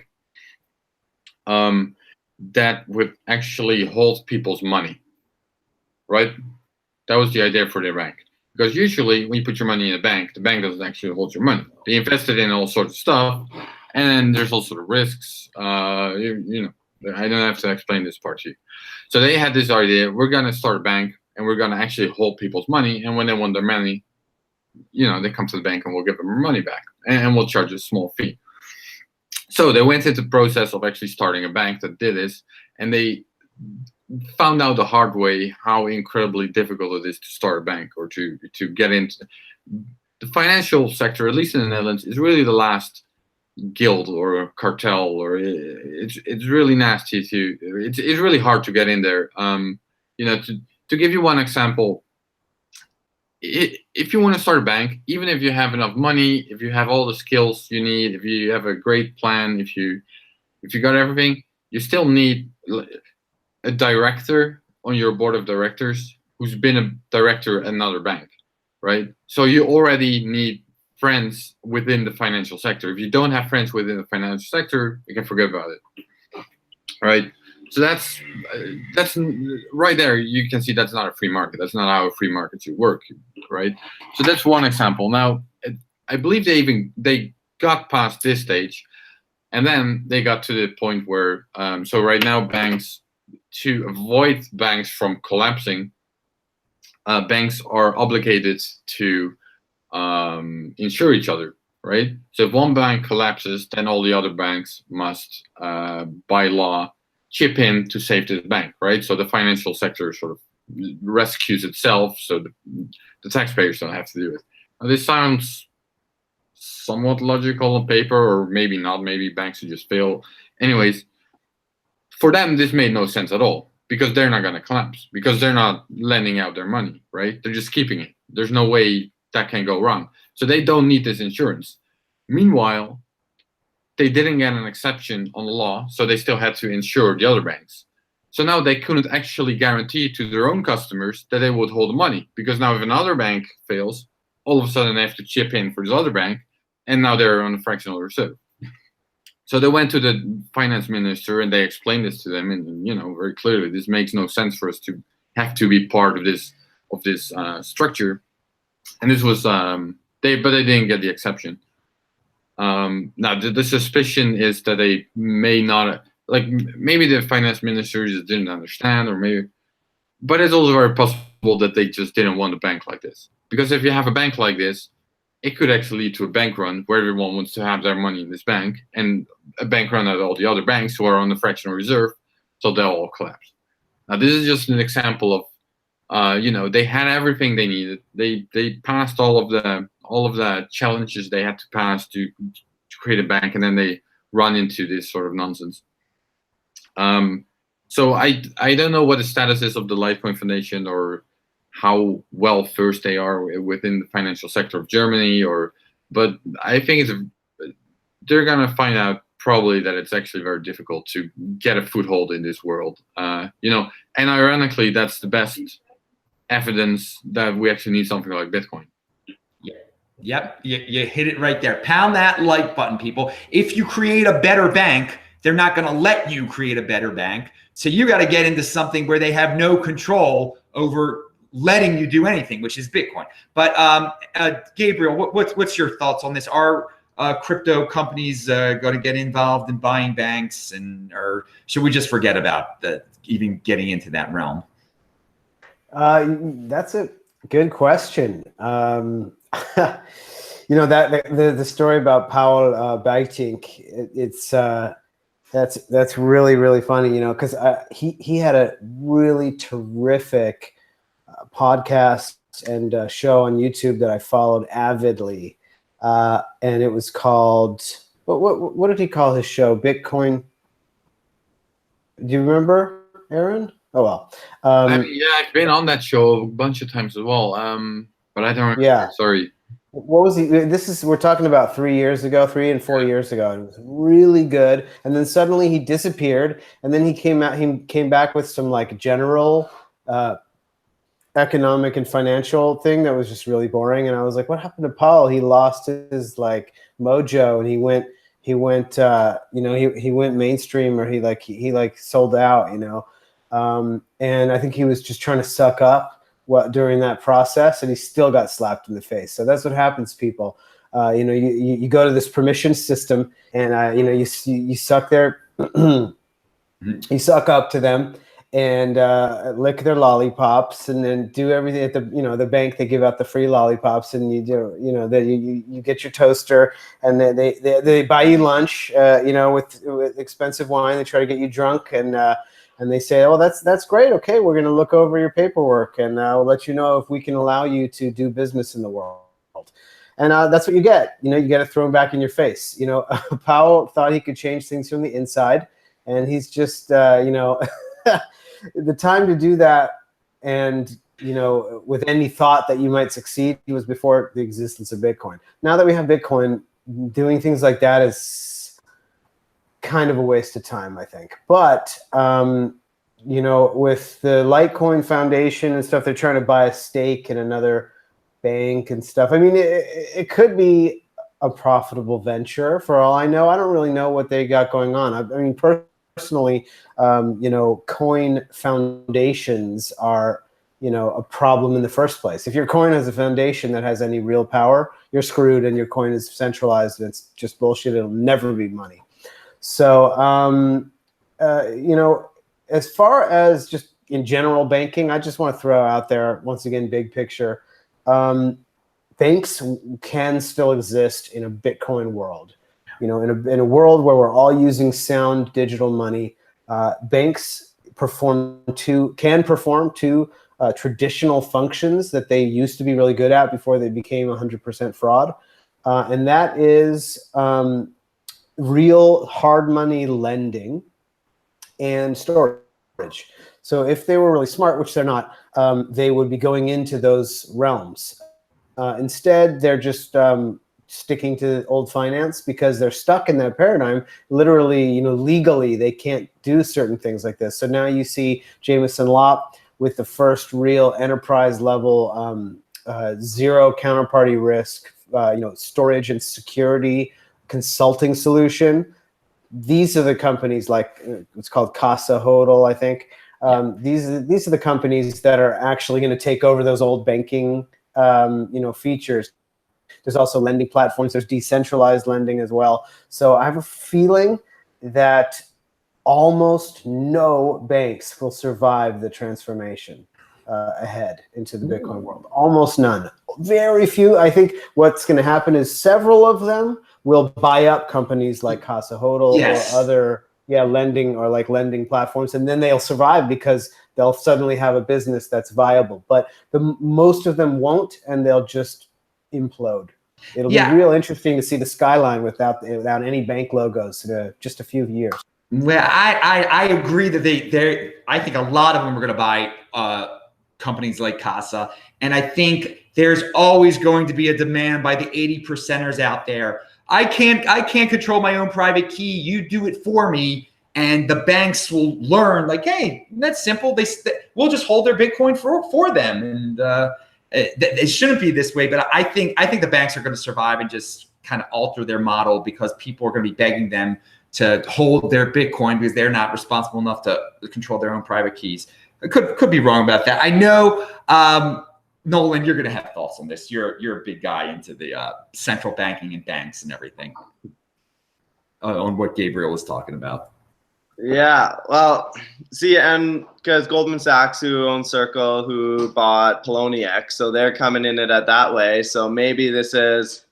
that would actually hold people's money, right? That was the idea for their bank. Because usually when you put your money in a bank, the bank doesn't actually hold your money. They invest it in all sorts of stuff, and there's also the risks. You know, I don't have to explain this part to you. So they had this idea: we're gonna start a bank, and we're gonna actually hold people's money. And when they want their money, you know, they come to the bank, and we'll give them their money back, and we'll charge a small fee. So they went into the process of actually starting a bank that did this, and they found out the hard way how incredibly difficult it is to start a bank or to get into the financial sector. At least in the Netherlands, is really the last guild or cartel, or it's really nasty to. It's really hard to get in there. You know, to give you one example, if you want to start a bank, even if you have enough money, if you have all the skills you need, if you have a great plan, if you got everything, you still need a director on your board of directors who's been a director at another bank, right? So you already need friends within the financial sector. If you don't have friends within the financial sector, you can forget about it, right? So that's right there. You can see that's not a free market. That's not how a free market should work, right? So that's one example. Now, I believe they got past this stage, and then they got to the point where so right now banks, to avoid banks from collapsing, banks are obligated to insure each other, right? So if one bank collapses, then all the other banks must, by law, chip in to save the bank, right? So the financial sector sort of rescues itself, so the taxpayers don't have to do it. Now, this sounds somewhat logical on paper, or maybe not. Maybe banks would just fail. Anyways, for them, this made no sense at all, because they're not going to collapse, because they're not lending out their money, right? They're just keeping it. There's no way that can go wrong. So they don't need this insurance. Meanwhile, they didn't get an exception on the law, so they still had to insure the other banks. So now they couldn't actually guarantee to their own customers that they would hold the money, because now if another bank fails, all of a sudden they have to chip in for this other bank, and now they're on a fractional reserve. So they went to the finance minister and they explained this to them, and you know, very clearly, this makes no sense for us to have to be part of this structure. And this was but they didn't get the exception. Now the suspicion is that they may not, like, maybe the finance minister just didn't understand, or maybe, but it's also very possible that they just didn't want a bank like this. Because if you have a bank like this, it could actually lead to a bank run where everyone wants to have their money in this bank, and a bank run at all the other banks who are on the fractional reserve, so they'll all collapse. Now this is just an example of, you know, they had everything they needed. They passed all of the challenges they had to pass to create a bank, and then they run into this sort of nonsense. So I don't know what the status is of the Litecoin Foundation, or how well versed they are within the financial sector of Germany, but I think they're gonna find out probably that it's actually very difficult to get a foothold in this world. You know, and ironically, that's the best evidence that we actually need something like Bitcoin. Yep, you hit it right there. Pound that like button, people. If you create a better bank, they're not going to let you create a better bank. So you got to get into something where they have no control over letting you do anything, which is Bitcoin. But Gabriel, what's your thoughts on this? Are crypto companies going to get involved in buying banks, or should we just forget about even getting into that realm? That's a good question. You know, that the story about Paul Bajtink, that's really, really funny, you know, because he had a really terrific podcast and show on YouTube that I followed avidly, and it was called, what did he call his show? Bitcoin? Do you remember, Aaron? Oh well. I mean, yeah, I've been on that show a bunch of times as well. But I don't remember. Yeah. Sorry. What was he? We're talking about 3 and 4 years ago, and it was really good. And then suddenly he disappeared, and then he came back with some like general economic and financial thing that was just really boring. And I was like, what happened to Paul? He lost his like mojo, and he went he went, he went mainstream, or he sold out, and I think he was just trying to suck up during that process, and he still got slapped in the face. So that's what happens, people. You go to this permission system, and you suck their you suck up to them, and lick their lollipops, and then do everything at the bank. They give out the free lollipops, and you get your toaster, and they buy you lunch, with expensive wine. They try to get you drunk, and they say, oh, that's great. Okay, we're going to look over your paperwork, and we'll let you know if we can allow you to do business in the world. And that's what you get. You get it thrown back in your face. Powell thought he could change things from the inside, and he's just, the time to do that, and with any thought that you might succeed, was before the existence of Bitcoin. Now that we have Bitcoin, doing things like that is kind of a waste of time, I think. But with the Litecoin Foundation and stuff, they're trying to buy a stake in another bank and stuff. I mean, it could be a profitable venture for all I know. I don't really know what they got going on. I mean, personally, coin foundations are, a problem in the first place. If your coin has a foundation that has any real power, you're screwed, and your coin is centralized, and it's just bullshit. It'll never be money. So, as far as just in general banking, I just want to throw out there, once again, big picture, banks can still exist in a Bitcoin world. In a world where we're all using sound digital money, banks can perform two traditional functions that they used to be really good at before they became 100% fraud, and that is real hard money lending and storage. So if they were really smart, which they're not, they would be going into those realms. Instead, they're just sticking to old finance because they're stuck in that paradigm. Literally, legally, they can't do certain things like this. So now you see Jameson Lopp with the first real enterprise level, zero counterparty risk, storage and security consulting solution. These are the companies, like it's called Casa Hodl, I think. These are the companies that are actually going to take over those old banking features. There's also lending platforms. There's decentralized lending as well. So I have a feeling that almost no banks will survive the transformation ahead into the Bitcoin world. Almost none. Very few. I think what's going to happen is several of them will buy up companies like Casa Hodl or other lending platforms, and then they'll survive because they'll suddenly have a business that's viable. But most of them won't, and they'll just implode. It'll be real interesting to see the skyline without any bank logos in just a few years. Well, I agree that I think a lot of them are going to buy companies like Casa, and I think there's always going to be a demand by the 80%ers out there. I can't control my own private key. You do it for me, and the banks will learn. Like, hey, that's simple. We'll just hold their Bitcoin for them, and it shouldn't be this way. But I think the banks are going to survive and just kind of alter their model because people are going to be begging them to hold their Bitcoin because they're not responsible enough to control their own private keys. I could be wrong about that. I know, Nolan, you're going to have thoughts on this. You're a big guy into the central banking and banks and everything on what Gabriel was talking about. Yeah, well, see, and because Goldman Sachs, who owns Circle, who bought Poloniex, so they're coming in it that way. So maybe this is,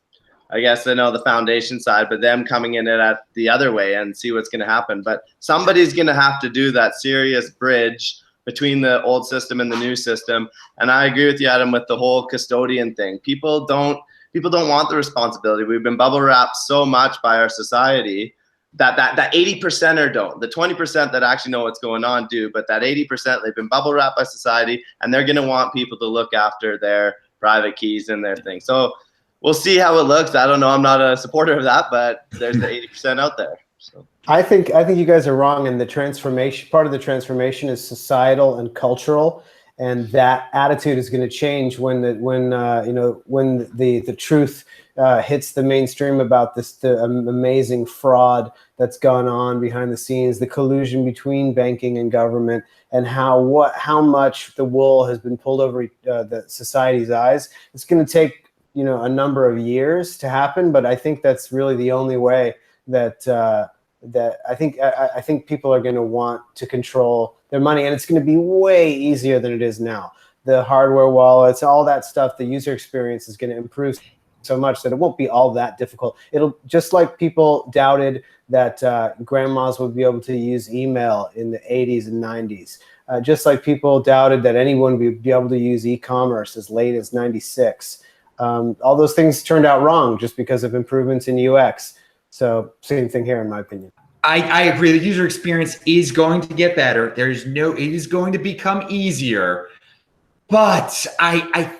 I guess I know the foundation side, but them coming in it at the other way and see what's going to happen. But somebody's going to have to do that serious bridge between the old system and the new system. And I agree with you, Adam, with the whole custodian thing. People don't want the responsibility. We've been bubble wrapped so much by our society that 80%er don't. The 20% that actually know what's going on do, but that 80%, they've been bubble wrapped by society, and they're going to want people to look after their private keys and their thing. So we'll see how it looks. I don't know. I'm not a supporter of that, but there's the 80% out there. So I think you guys are wrong. And the transformation, part of the transformation is societal and cultural. And that attitude is going to change when the truth hits the mainstream about the amazing fraud that's gone on behind the scenes, the collusion between banking and government, and how much the wool has been pulled over the society's eyes. It's going to take a number of years to happen, but I think that's really the only way that I think people are going to want to control their money, and it's going to be way easier than it is now. The hardware wallets, all that stuff, the user experience is going to improve so much that it won't be all that difficult. It'll just like people doubted that grandmas would be able to use email in the 80s and 90s. Just like people doubted that anyone would be able to use e-commerce as late as 96. All those things turned out wrong just because of improvements in UX. So same thing here, in my opinion. I agree. The user experience is going to get better. It is going to become easier. But I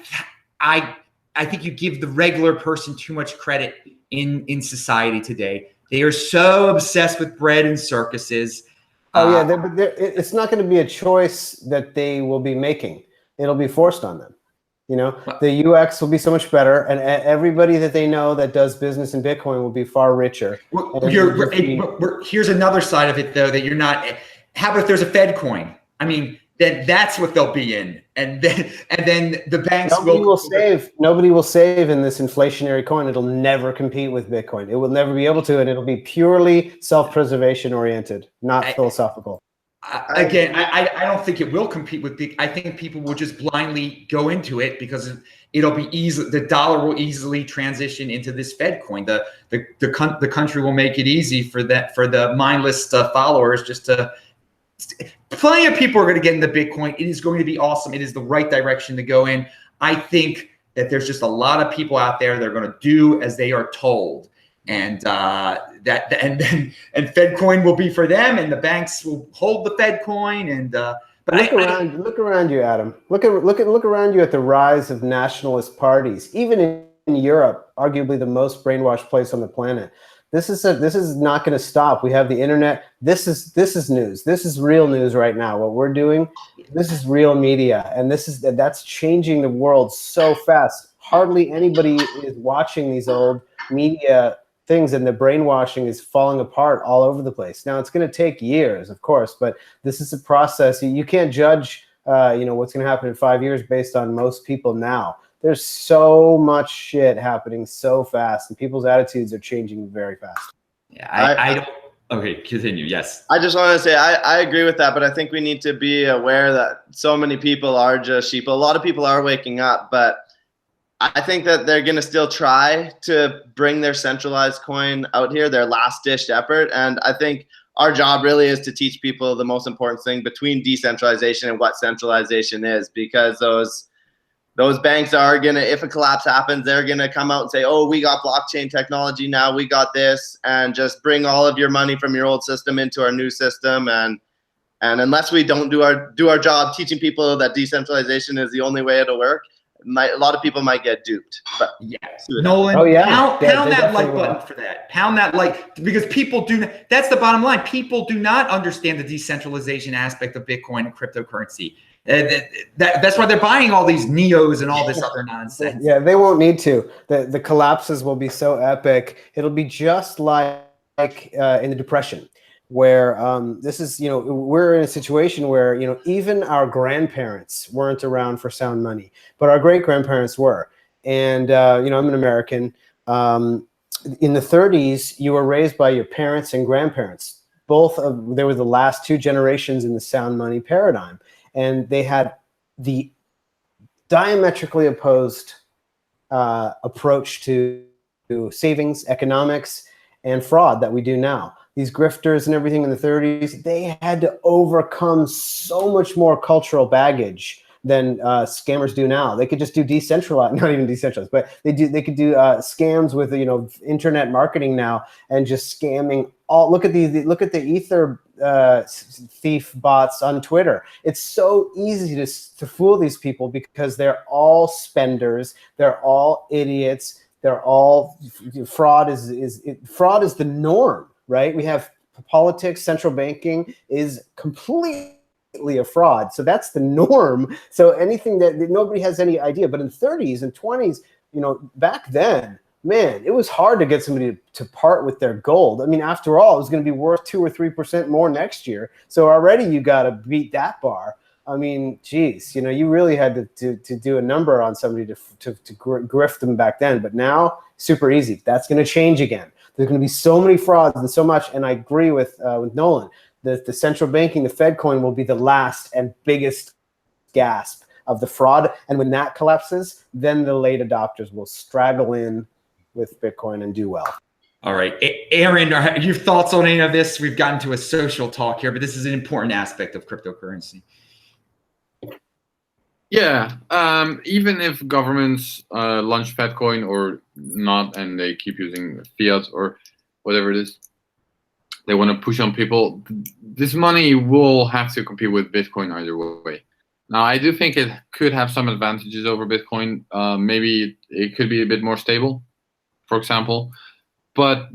think you give the regular person too much credit in society today. They are so obsessed with bread and circuses. Oh yeah, but it's not going to be a choice that they will be making. It'll be forced on them. The UX will be so much better, and everybody that they know that does business in Bitcoin will be far richer. Here's another side of it, though, that you're not. How about if there's a Fed coin? I mean, then that's what they'll be in, and then the banks Nobody will save. Nobody will save in this inflationary coin. It'll never compete with Bitcoin. It will never be able to, and it'll be purely self-preservation oriented, not philosophical. Again, I don't think it will compete with I think people will just blindly go into it because it'll be easy. The dollar will easily transition into this Fed coin. The country will make it easy for the mindless followers just to. Plenty of people are going to get into Bitcoin. It is going to be awesome. It is the right direction to go in. I think that there's just a lot of people out there that are going to do as they are told. And and Fed coin will be for them, and the banks will hold the Fed coin. And but look around you, Adam. Look around you at the rise of nationalist parties, even in Europe, arguably the most brainwashed place on the planet. This is not going to stop. We have the internet. This is news. This is real news right now. What we're doing, this is real media, and that's changing the world so fast. Hardly anybody is watching these old media things, and the brainwashing is falling apart all over the place. Now, it's going to take years, of course, but this is a process. You can't judge, what's going to happen in 5 years based on most people now. There's so much shit happening so fast, and people's attitudes are changing very fast. Yeah, I don't. Okay, continue. Yes. I just want to say I agree with that, but I think we need to be aware that so many people are just sheep. A lot of people are waking up, but I think that they're going to still try to bring their centralized coin out here, their last ditch effort. And I think our job really is to teach people the most important thing between decentralization and what centralization is, because those banks are going to, if a collapse happens, they're going to come out and say, oh, we got blockchain technology now, we got this, and just bring all of your money from your old system into our new system. And unless we don't do our job teaching people that decentralization is the only way it'll work, a lot of people might get duped. But yeah, Nolan, pound that like button for that. Pound that like, because people do. That's the bottom line. People do not understand the decentralization aspect of Bitcoin and cryptocurrency. That's why they're buying all these NEOs and all this other nonsense. Yeah, they won't need to. The collapses will be so epic. It'll be just like in the Depression, where this is, we're in a situation where, even our grandparents weren't around for sound money, but our great grandparents were. And, I'm an American. In the 30s, you were raised by your parents and grandparents. They were the last two generations in the sound money paradigm. And they had the diametrically opposed approach to savings, economics, and fraud that we do now. These grifters and everything in the 30s, they had to overcome so much more cultural baggage than scammers do now. They could just do decentralized, not even decentralized, but they could do scams with internet marketing now, and just scamming all. Look at the Ether thief bots on Twitter. It's so easy to fool these people because they're all spenders, they're all idiots, they're all fraud is the norm. Right? We have politics, central banking is completely a fraud. So that's the norm. So anything that nobody has any idea. But in 30s and 20s, back then, man, it was hard to get somebody to part with their gold. I mean, after all, it was going to be worth 2 or 3% more next year. So already you got to beat that bar. I mean, geez, you really had to do a number on somebody to grift them back then. But now, super easy. That's going to change again. There's going to be so many frauds and so much. And I agree with Nolan. The central banking, the Fed coin will be the last and biggest gasp of the fraud. And when that collapses, then the late adopters will straggle in with Bitcoin and do well. All right. Aaron, your thoughts on any of this? We've gotten to a social talk here, but this is an important aspect of cryptocurrency. Yeah. Even if governments launch Bitcoin or not, and they keep using fiat or whatever it is, they want to push on people, this money will have to compete with Bitcoin either way. Now, I do think it could have some advantages over Bitcoin. Maybe it could be a bit more stable, for example, but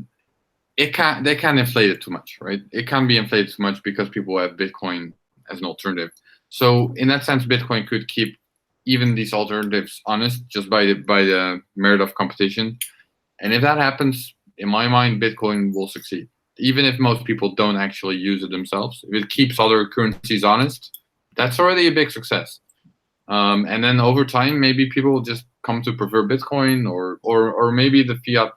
they can't inflate it too much, right? It can't be inflated too much because people have Bitcoin as an alternative. So in that sense, Bitcoin could keep even these alternatives honest just by the merit of competition. And if that happens, in my mind, Bitcoin will succeed. Even if most people don't actually use it themselves, if it keeps other currencies honest, that's already a big success. And then over time, maybe people will just come to prefer Bitcoin, or maybe the fiat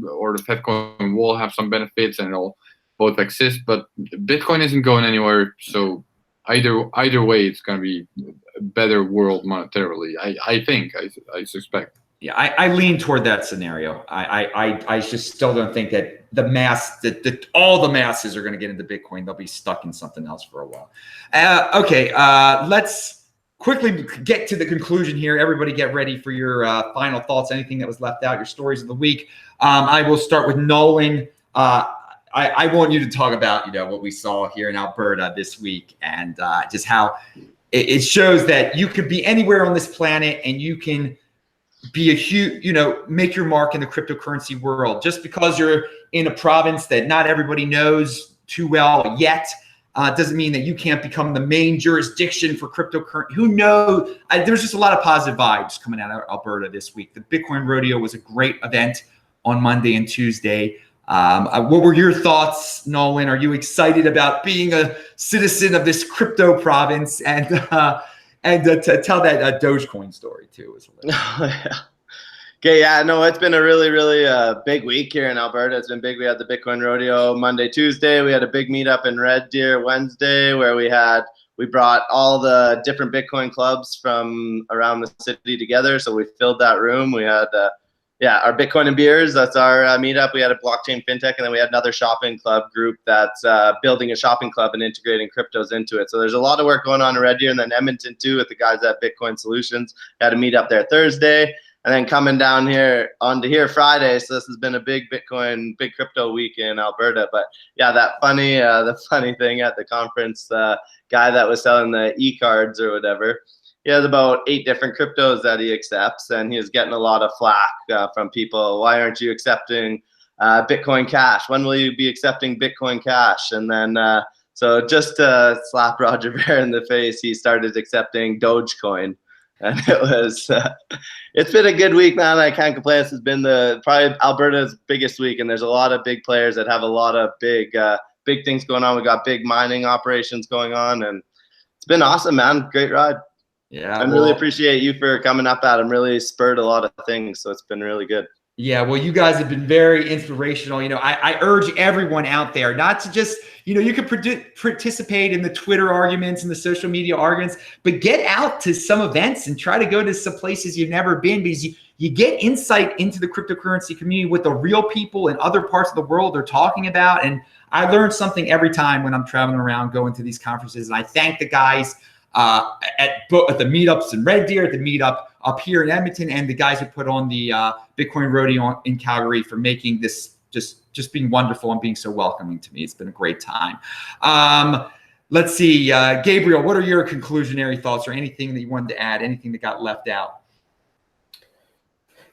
or the Fed coin will have some benefits and it'll both exist. But Bitcoin isn't going anywhere, so either way, it's going to be a better world monetarily. I suspect. Yeah, I lean toward that scenario. I just still don't think that the mass, that all the masses are going to get into Bitcoin. They'll be stuck in something else for a while. Okay, let's quickly get to the conclusion here. Everybody get ready for your final thoughts, anything that was left out, your stories of the week. I will start with Nolan. I want you to talk about, what we saw here in Alberta this week, and just how it shows that you could be anywhere on this planet and you can be a huge, make your mark in the cryptocurrency world. Just because you're in a province that not everybody knows too well yet, doesn't mean that you can't become the main jurisdiction for cryptocurrency. Who knows? There's just a lot of positive vibes coming out of Alberta this week. The Bitcoin Rodeo was a great event on Monday and Tuesday. What were your thoughts, Nolan? Are you excited about being a citizen of this crypto province? And to tell that Dogecoin story too as well. Okay, yeah, no, it's been a really, really big week here in Alberta. It's been big. We had the Bitcoin Rodeo Monday, Tuesday. We had a big meetup in Red Deer Wednesday where we brought all the different Bitcoin clubs from around the city together. So we filled that room. We had our Bitcoin and beers. That's our meetup. We had a blockchain fintech, and then we had another shopping club group that's building a shopping club and integrating cryptos into it. So there's a lot of work going on in Red Deer, and then Edmonton too with the guys at Bitcoin Solutions. Had a meetup there Thursday, and then coming down here onto here Friday. So this has been a big Bitcoin, big crypto week in Alberta. But yeah, the funny thing at the conference, the guy that was selling the e-cards or whatever, he has about 8 different cryptos that he accepts, and he is getting a lot of flack from people. Why aren't you accepting Bitcoin Cash? When will you be accepting Bitcoin Cash? And then, so just to slap Roger Ver in the face, he started accepting Dogecoin. And it's been a good week, man. I can't complain. This has been probably Alberta's biggest week, and there's a lot of big players that have a lot of big things going on. We got big mining operations going on, and it's been awesome, man. Great ride. Yeah, I really appreciate you for coming up, Adam. Really spurred a lot of things, so it's been really good. Yeah, well, you guys have been very inspirational. I urge everyone out there not to just, you can participate in the Twitter arguments and the social media arguments, but get out to some events and try to go to some places you've never been, because you get insight into the cryptocurrency community, what the real people in other parts of the world are talking about. And I learn something every time when I'm traveling around going to these conferences. And I thank the guys at the meetups in Red Deer, at the meetup up here in Edmonton, and the guys who put on the Bitcoin Rodeo in Calgary for making this just being wonderful and being so welcoming to me. It's been a great time. Let's see, Gabriel, what are your conclusionary thoughts, or anything that you wanted to add, anything that got left out?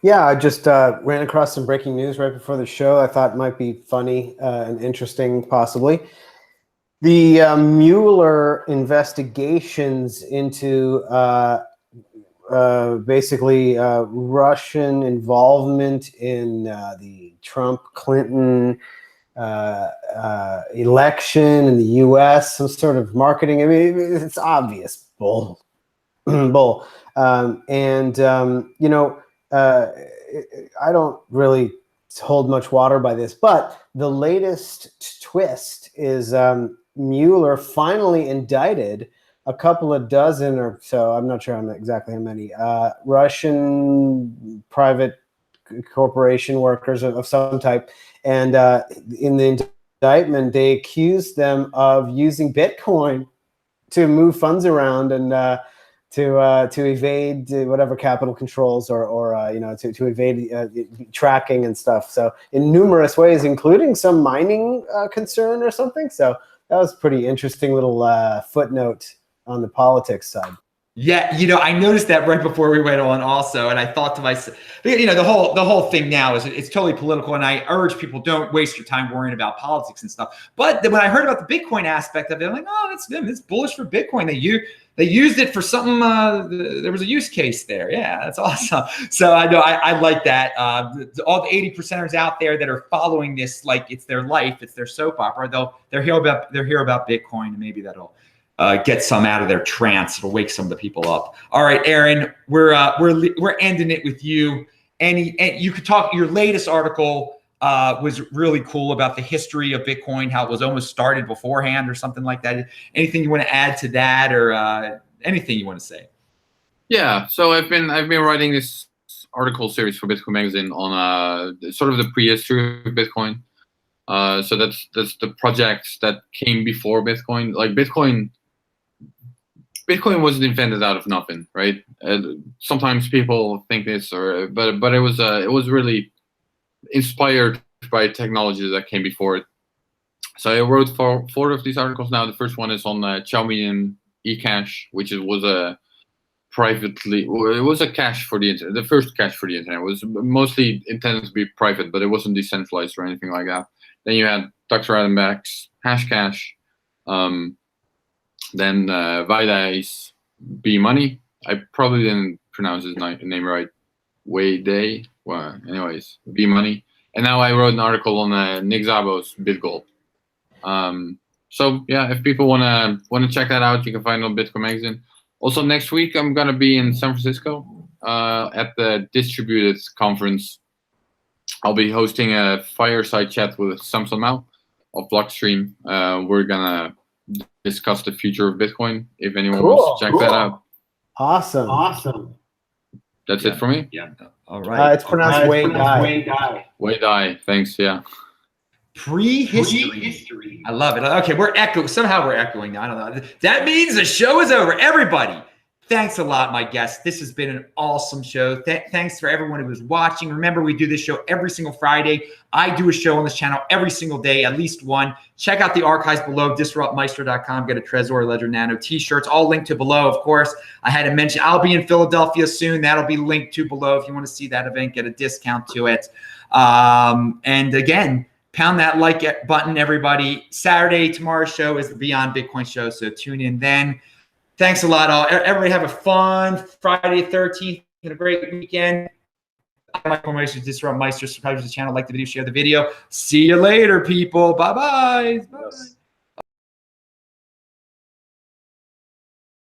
Yeah, I just ran across some breaking news right before the show. I thought it might be funny and interesting, possibly. The Mueller investigations into basically Russian involvement in the Trump-Clinton election in the U.S., some sort of marketing. I mean, it's obvious bull. Bull. You know, I don't really hold much water by this, but the latest twist is Mueller finally indicted a couple of dozen or so, I'm not sure exactly how many, Russian private corporation workers of some type. And in the indictment, they accused them of using Bitcoin to move funds around and to evade whatever capital controls or you know, to evade tracking and stuff. So in numerous ways, including some mining concern or something. So that was a pretty interesting little footnote on the politics side. Yeah, you know, I noticed that right before we went on also, and I thought to myself, you know, the whole thing now is it's totally political, and I urge people, don't waste your time worrying about politics and stuff. But when I heard about the Bitcoin aspect of it, I'm like, oh, that's good. It's bullish for Bitcoin. They used it for something. There was a use case there. Yeah, that's awesome. So I know I like that. All the 80%ers out there that are following this like it's their life, it's their soap opera. They'll hear about Bitcoin, and maybe that'll get some out of their trance. It'll wake some of the people up. All right, Aaron, we're ending it with you. And you could talk. Your latest article was really cool about the history of Bitcoin, how it was almost started beforehand or something like that. Anything you want to add to that, or anything you want to say? Yeah, so I've been writing this article series for Bitcoin Magazine on sort of the prehistory of Bitcoin. So that's the projects that came before Bitcoin. Like Bitcoin wasn't invented out of nothing, right? Sometimes people think this, but it was really inspired by technology that came before it. So I wrote four of these articles now. The first one is on Xiaomi eCash, which was a cache for the internet. The first cache for the internet. It was mostly intended to be private, but it wasn't decentralized or anything like that. Then you had Dr. Adam Back's Hashcash. Then Vaidai's B-Money. I probably didn't pronounce his name right. Wayday. Well, anyways, B-Money. And now I wrote an article on Nick Szabo's BitGold. So yeah, if people wanna check that out, you can find it on Bitcoin Magazine. Also next week I'm gonna be in San Francisco at the Distributed conference. I'll be hosting a fireside chat with Samson Mao of Blockstream. We're gonna discuss the future of Bitcoin. If anyone wants to check that out. Awesome. That's it for me. Yeah. All right. It's pronounced Wayday. Wayday. Thanks. Yeah. Prehistory. I love it. Okay, somehow we're echoing now. I don't know. That means the show is over. Everybody, thanks a lot, my guests. This has been an awesome show. Thanks for everyone who was watching. Remember, we do this show every single Friday. I do a show on this channel every single day, at least one. Check out the archives below, disruptmeister.com. Get a Trezor Ledger Nano t-shirts, all linked to below, of course. I had to mention I'll be in Philadelphia soon. That'll be linked to below. If you want to see that event, get a discount to it. And again, pound that like button, everybody. Saturday, tomorrow's show is the Beyond Bitcoin show, so tune in then. Thanks a lot, all. Everybody have a fun Friday 13th and a great weekend. I'm Michael Meister, Disrupt Meister. Subscribe to the channel, like the video, share the video. See you later, people. Bye-bye. Bye.